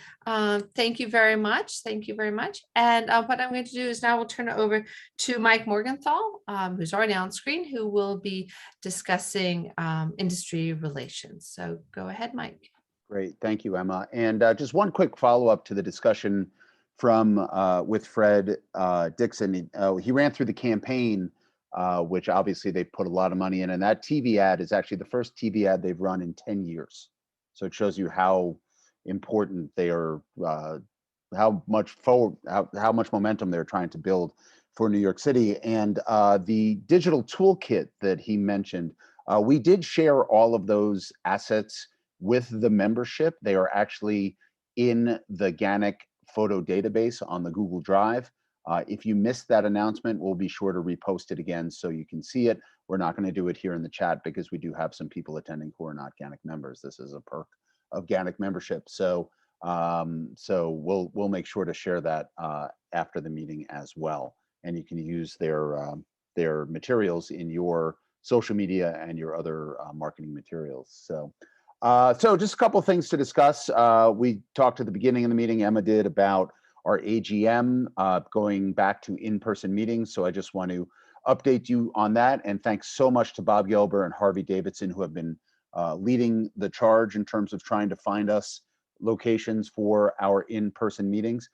Speaker 1: Thank you very much. Thank you very much. And what I'm going to do is now we'll turn it over to Mike Morgenthau, who's already on screen, who will be discussing industry relations. So go ahead, Mike.
Speaker 4: Great, thank you, Emma. And just one quick follow-up to the discussion from with Fred Dixon. He ran through the campaign, which obviously they put a lot of money in, and that TV ad is actually the first TV ad they've run in 10 years. So it shows you how important they are, how much momentum they're trying to build for New York City. And the digital toolkit that he mentioned, we did share all of those assets with the membership. They are actually in the GANYC photo database on the Google Drive. If you missed that announcement, we'll be sure to repost it again so you can see it. We're not going to do it here in the chat because we do have some people attending who are not GANYC members. This is a perk of GANYC membership. So we'll make sure to share that after the meeting as well. And you can use their materials in your social media and your other marketing materials. So just a couple of things to discuss. We talked at the beginning of the meeting, Emma did, about our AGM going back to in-person meetings. So I just want to update you on that. And thanks so much to Bob Gelber and Harvey Davidson, who have been leading the charge in terms of trying to find us locations for our in-person meetings.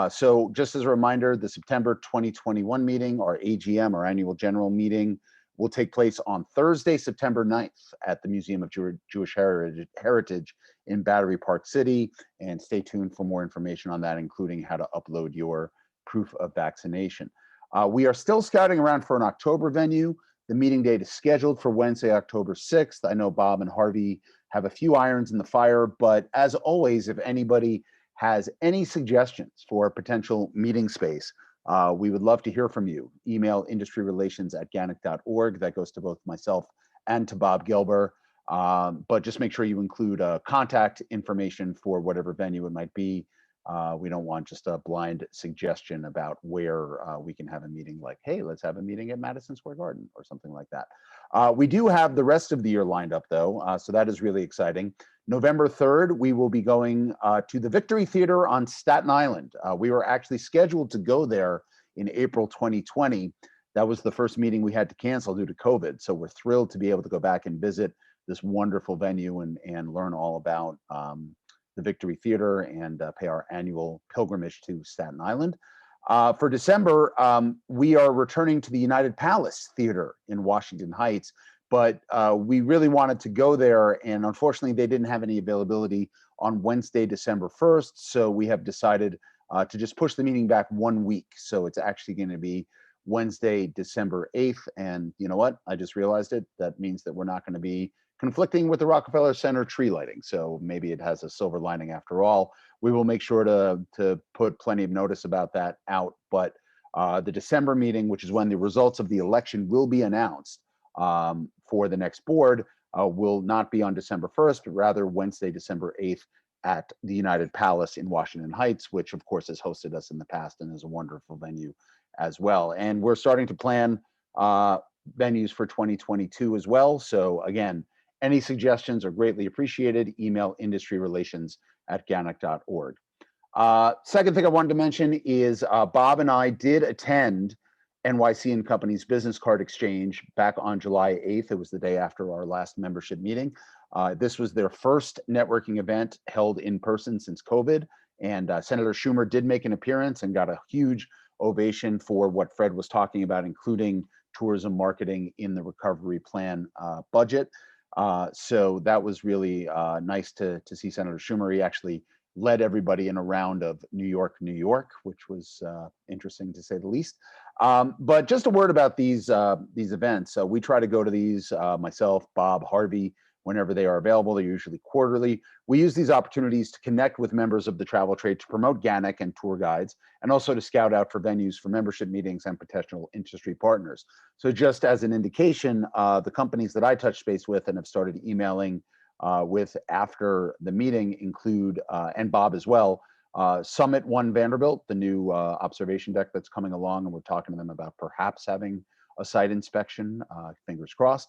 Speaker 4: So just as a reminder, the September 2021 meeting, our AGM, our annual general meeting, will take place on Thursday, September 9th at the Museum of Jewish Heritage in Battery Park City. And stay tuned for more information on that, including how to upload your proof of vaccination. We are still scouting around for an October venue. The meeting date is scheduled for Wednesday, October 6th. I know Bob and Harvey have a few irons in the fire, but as always, if anybody has any suggestions for a potential meeting space, we would love to hear from you. Email industryrelations@ganyc.org. That goes to both myself and to Bob Gelber. But just make sure you include contact information for whatever venue it might be. We don't want just a blind suggestion about where we can have a meeting, like, hey, let's have a meeting at Madison Square Garden or something like that. We do have the rest of the year lined up, though, so that is really exciting. November 3rd, we will be going to the Victory Theater on Staten Island. We were actually scheduled to go there in April 2020. That was the first meeting we had to cancel due to COVID. So we're thrilled to be able to go back and visit this wonderful venue and learn all about the Victory Theater and pay our annual pilgrimage to Staten Island. For December, we are returning to the United Palace Theater in Washington Heights, but we really wanted to go there, and unfortunately they didn't have any availability on Wednesday, December 1st, so we have decided to just push the meeting back 1 week. So it's actually going to be Wednesday, December 8th, and you know what? I just realized it. That means that we're not going to be conflicting with the Rockefeller Center tree lighting, so maybe it has a silver lining after all. We will make sure to put plenty of notice about that out, but the December meeting, which is when the results of the election will be announced for the next board, will not be on December 1st, but rather Wednesday, December 8th at the United Palace in Washington Heights, which of course has hosted us in the past and is a wonderful venue as well. And we're starting to plan venues for 2022 as well. So again, any suggestions are greatly appreciated. Email industryrelations GANYC.org. Second thing I wanted to mention is Bob and I did attend NYC and Company's business card exchange back on July 8th. It was the day after our last membership meeting. This was their first networking event held in person since COVID. And Senator Schumer did make an appearance and got a huge ovation for what Fred was talking about, including tourism marketing in the recovery plan budget. So that was really nice to see Senator Schumer. He actually led everybody in a round of New York, which was interesting to say the least. But just a word about these events. We try to go to these, myself, Bob, Harvey, whenever they are available. They're usually quarterly. We use these opportunities to connect with members of the travel trade to promote GANYC and tour guides, and also to scout out for venues for membership meetings and potential industry partners. So just as an indication, the companies that I touched base with and have started emailing with after the meeting include, and Bob as well, Summit One Vanderbilt, the new observation deck that's coming along, and we're talking to them about perhaps having a site inspection, fingers crossed.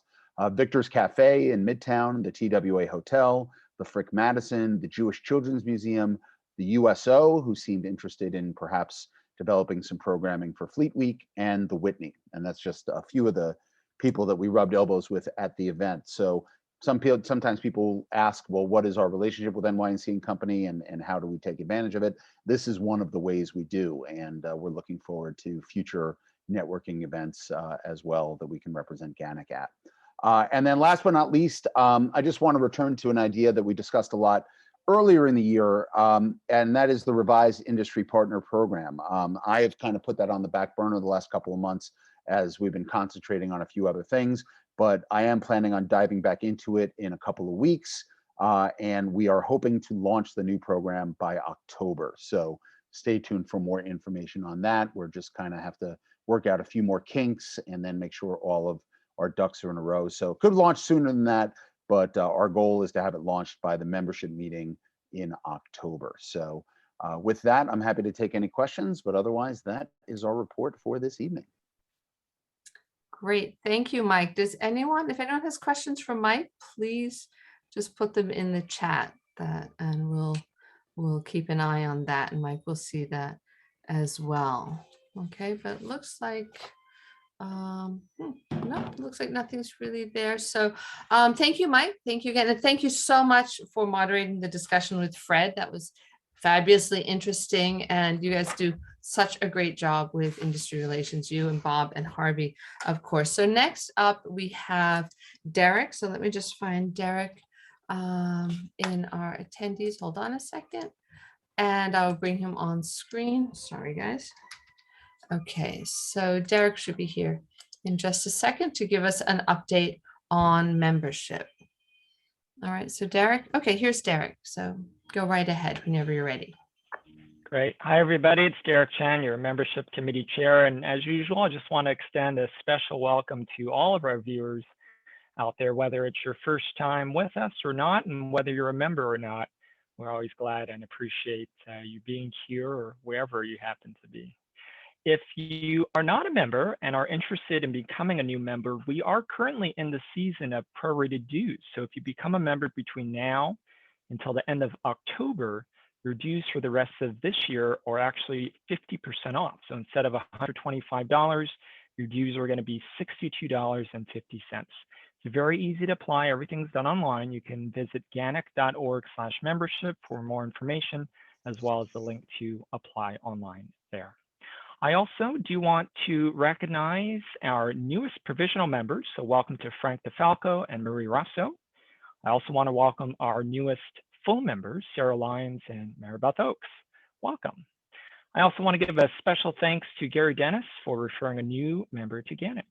Speaker 4: Victor's Cafe in Midtown, the TWA Hotel, the Frick Madison, the Jewish Children's Museum, the USO, who seemed interested in perhaps developing some programming for Fleet Week, and the Whitney. And that's just a few of the people that we rubbed elbows with at the event. So sometimes people ask, well, what is our relationship with NYC and Company, and how do we take advantage of it? This is one of the ways we do, and we're looking forward to future networking events as well that we can represent GANYC at. And then last but not least, I just want to return to an idea that we discussed a lot earlier in the year, and that is the revised industry partner program. I have kind of put that on the back burner the last couple of months as we've been concentrating on a few other things, but I am planning on diving back into it in a couple of weeks, and we are hoping to launch the new program by October. So stay tuned for more information on that. We're just kind of have to work out a few more kinks and then make sure all of our ducks are in a row. So it could launch sooner than that, but our goal is to have it launched by the membership meeting in October. So with that, I'm happy to take any questions, but otherwise that is our report for this evening.
Speaker 1: Great. Thank you, Mike. Does anyone, if anyone has questions for Mike, please just put them in the chat, and we'll keep an eye on that, and Mike will see that as well. Okay, but it looks like no, looks like nothing's really there. So thank you, Mike. Thank you again. And thank you so much for moderating the discussion with Fred. That was fabulously interesting. And you guys do such a great job with industry relations, you and Bob and Harvey, of course. So next up, we have Derek. So let me just find Derek in our attendees. Hold on a second. And I'll bring him on screen. Sorry, guys. Okay, so Derek should be here in just a second to give us an update on membership. All right, so Derek, okay, here's Derek. So go right ahead whenever you're ready.
Speaker 10: Great. Hi, everybody. It's Derek Chen, your membership committee chair. And as usual, I just want to extend a special welcome to all of our viewers out there, whether it's your first time with us or not, and whether you're a member or not. We're always glad and appreciate you being here or wherever you happen to be. If you are not a member and are interested in becoming a new member, we are currently in the season of prorated dues. So if you become a member between now until the end of October, your dues for the rest of this year are actually 50% off. So instead of $125, your dues are going to be $62.50. It's very easy to apply. Everything's done online. You can visit GANYC.org/membership for more information, as well as the link to apply online there. I also do want to recognize our newest provisional members. So welcome to Frank DeFalco and Marie Rosso. I also want to welcome our newest full members, Sarah Lyons and Maribeth Oakes. Welcome. I also want to give a special thanks to Gary Dennis for referring a new member to GANYC.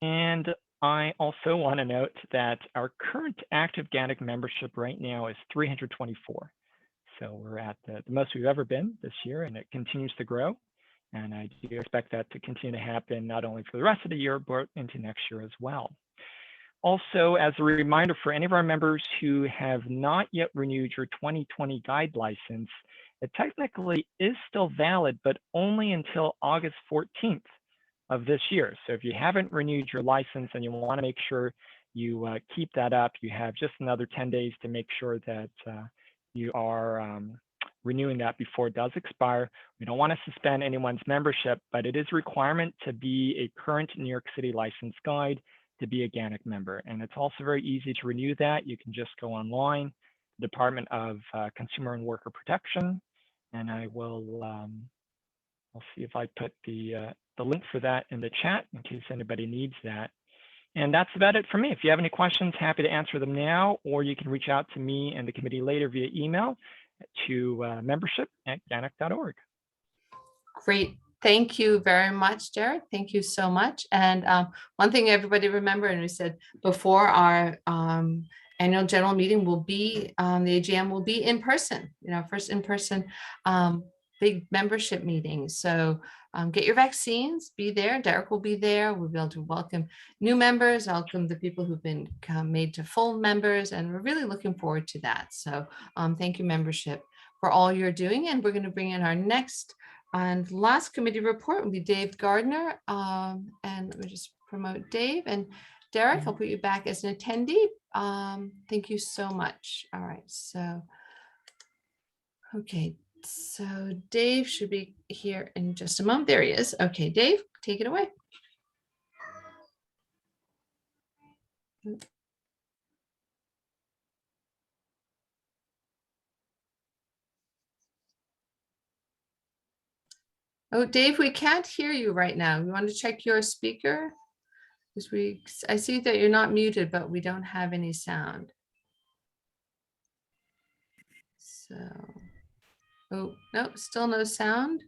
Speaker 10: And I also want to note that our current active GANYC membership right now is 324. So we're at the most we've ever been this year, and it continues to grow. And I do expect that to continue to happen not only for the rest of the year, but into next year as well. Also, as a reminder for any of our members who have not yet renewed your 2020 guide license, it technically is still valid, but only until August 14th of this year. So if you haven't renewed your license and you want to make sure you keep that up, you have just another 10 days to make sure that you are renewing that before it does expire. We don't want to suspend anyone's membership, but it is a requirement to be a current New York City licensed guide to be a GANYC member. And it's also very easy to renew that. You can just go online, Department of Consumer and Worker Protection, and I will I'll see if I put the link for that in the chat in case anybody needs that. And that's about it for me. If you have any questions, happy to answer them now, or you can reach out to me and the committee later via email to membership@ganyc.org.
Speaker 1: Great. Thank you very much, Derek. Thank you so much. And one thing everybody remember, and we said before, our annual general meeting will be, the AGM will be in person, first in person big membership meeting. So get your vaccines, be there. Derek will be there. We'll be able to welcome new members, welcome the people who've been made to full members, and we're really looking forward to that. So thank you, membership, for all you're doing. And we're going to bring in our next and last committee report will be Dave Gardner. And let me just promote Dave. And Derek, I'll put you back as an attendee. Thank you so much. All right, so, okay. So Dave should be here in just a moment. There he is. Okay, Dave, take it away. Oh, Dave, we can't hear you right now. You want to check your speaker? Because I see that you're not muted, but we don't have any sound. So. Oh, no, still no sound.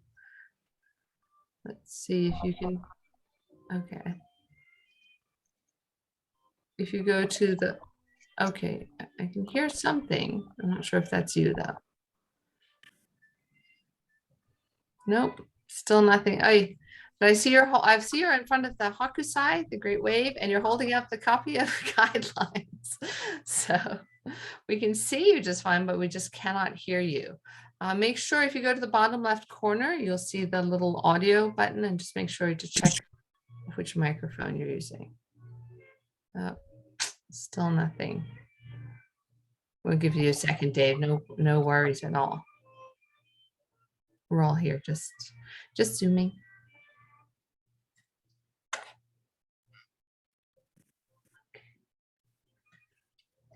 Speaker 1: Let's see if you can, okay. If you go to the, okay, I can hear something. I'm not sure if that's you though. Nope, still nothing. But I see I see you're in front of the Hokusai, the Great Wave, and you're holding up the copy of the guidelines. So we can see you just fine, but we just cannot hear you. Make sure if you go to the bottom left corner, you'll see the little audio button, and just make sure to check which microphone you're using. Still nothing. We'll give you a second, Dave. No worries at all. We're all here, just zooming.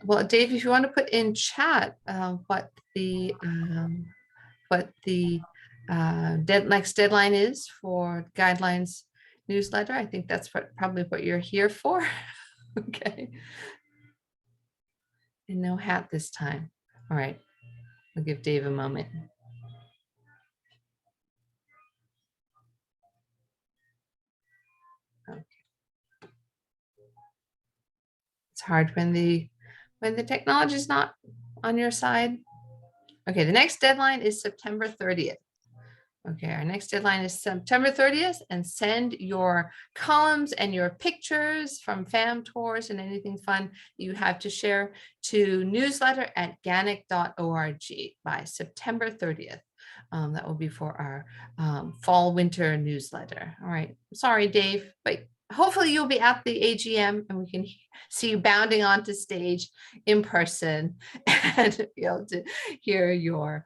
Speaker 1: Well, Dave, if you want to put in chat what the next deadline is for guidelines newsletter, I think that's probably what you're here for. Okay. And no hat this time. All right. I'll give Dave a moment. Okay. It's hard when the technology is not on your side. Okay, the next deadline is September 30th. Okay, our next deadline is September 30th, and send your columns and your pictures from fam tours and anything fun you have to share to newsletter@ganyc.org by September 30th. That will be for our fall winter newsletter. All right, sorry, Dave, but hopefully you'll be at the AGM and we can see you bounding onto stage in person and be able to hear your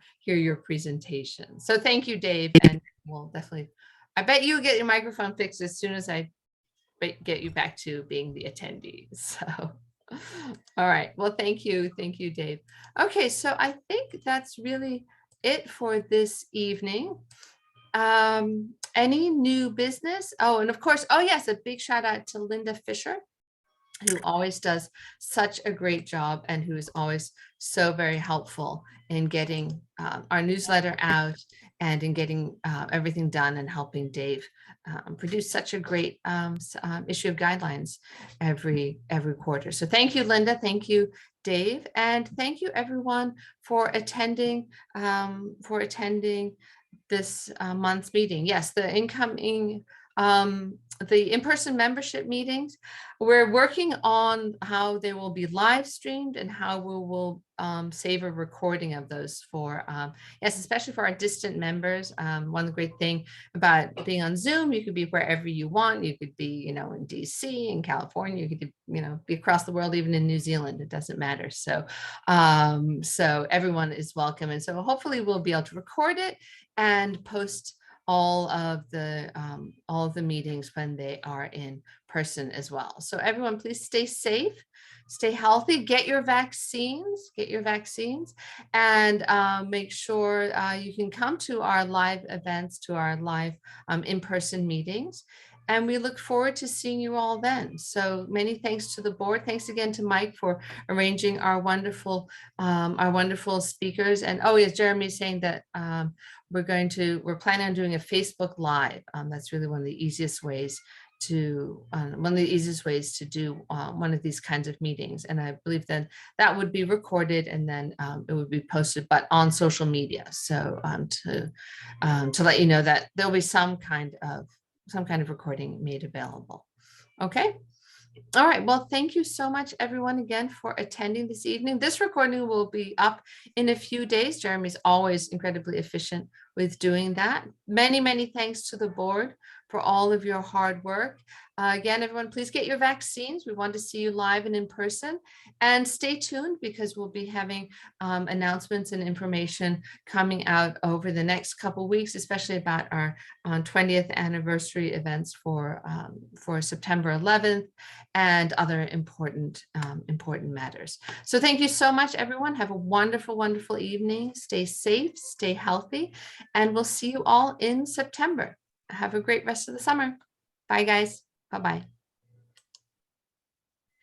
Speaker 1: presentation. So thank you, Dave, and we'll definitely, I bet you get your microphone fixed as soon as I get you back to being the attendee. So, all right, well, thank you, Dave. Okay, so I think that's really it for this evening. Any new business? Oh, and of course, oh yes, a big shout out to Linda Fisher, who always does such a great job and who is always so very helpful in getting our newsletter out and in getting everything done and helping Dave produce such a great issue of guidelines every quarter. So thank you, Linda. Thank you, Dave. And thank you everyone for attending this month's meeting. Yes, the incoming the in-person membership meetings, we're working on how they will be live streamed and how we will save a recording of those for, yes, especially for our distant members. One great thing about being on Zoom, you could be wherever you want. You could be, in DC, in California, you could, be across the world, even in New Zealand, it doesn't matter. So, so everyone is welcome. And so hopefully we'll be able to record it and post all of the meetings when they are in person as well. So everyone, please stay safe, stay healthy, get your vaccines, and make sure you can come to our live events, to our live in-person meetings. And we look forward to seeing you all then. So many thanks to the board. Thanks again to Mike for arranging our wonderful speakers. And oh yes, Jeremy's saying that we're planning on doing a Facebook Live. That's really one of the easiest ways to do one of these kinds of meetings. And I believe then that would be recorded and then it would be posted, but on social media. So to let you know that there'll be some kind of recording made available. Okay. All right. Well, thank you so much, everyone, again for attending this evening. This recording will be up in a few days. Jeremy's always incredibly efficient with doing that. Many, many thanks to the board for all of your hard work. Again, everyone, please get your vaccines. We want to see you live and in person. And stay tuned because we'll be having announcements and information coming out over the next couple of weeks, especially about our 20th anniversary events for September 11th and other important matters. So thank you so much, everyone. Have a wonderful, wonderful evening. Stay safe, stay healthy, and we'll see you all in September. Have a great rest of the summer. Bye, guys. Bye-bye.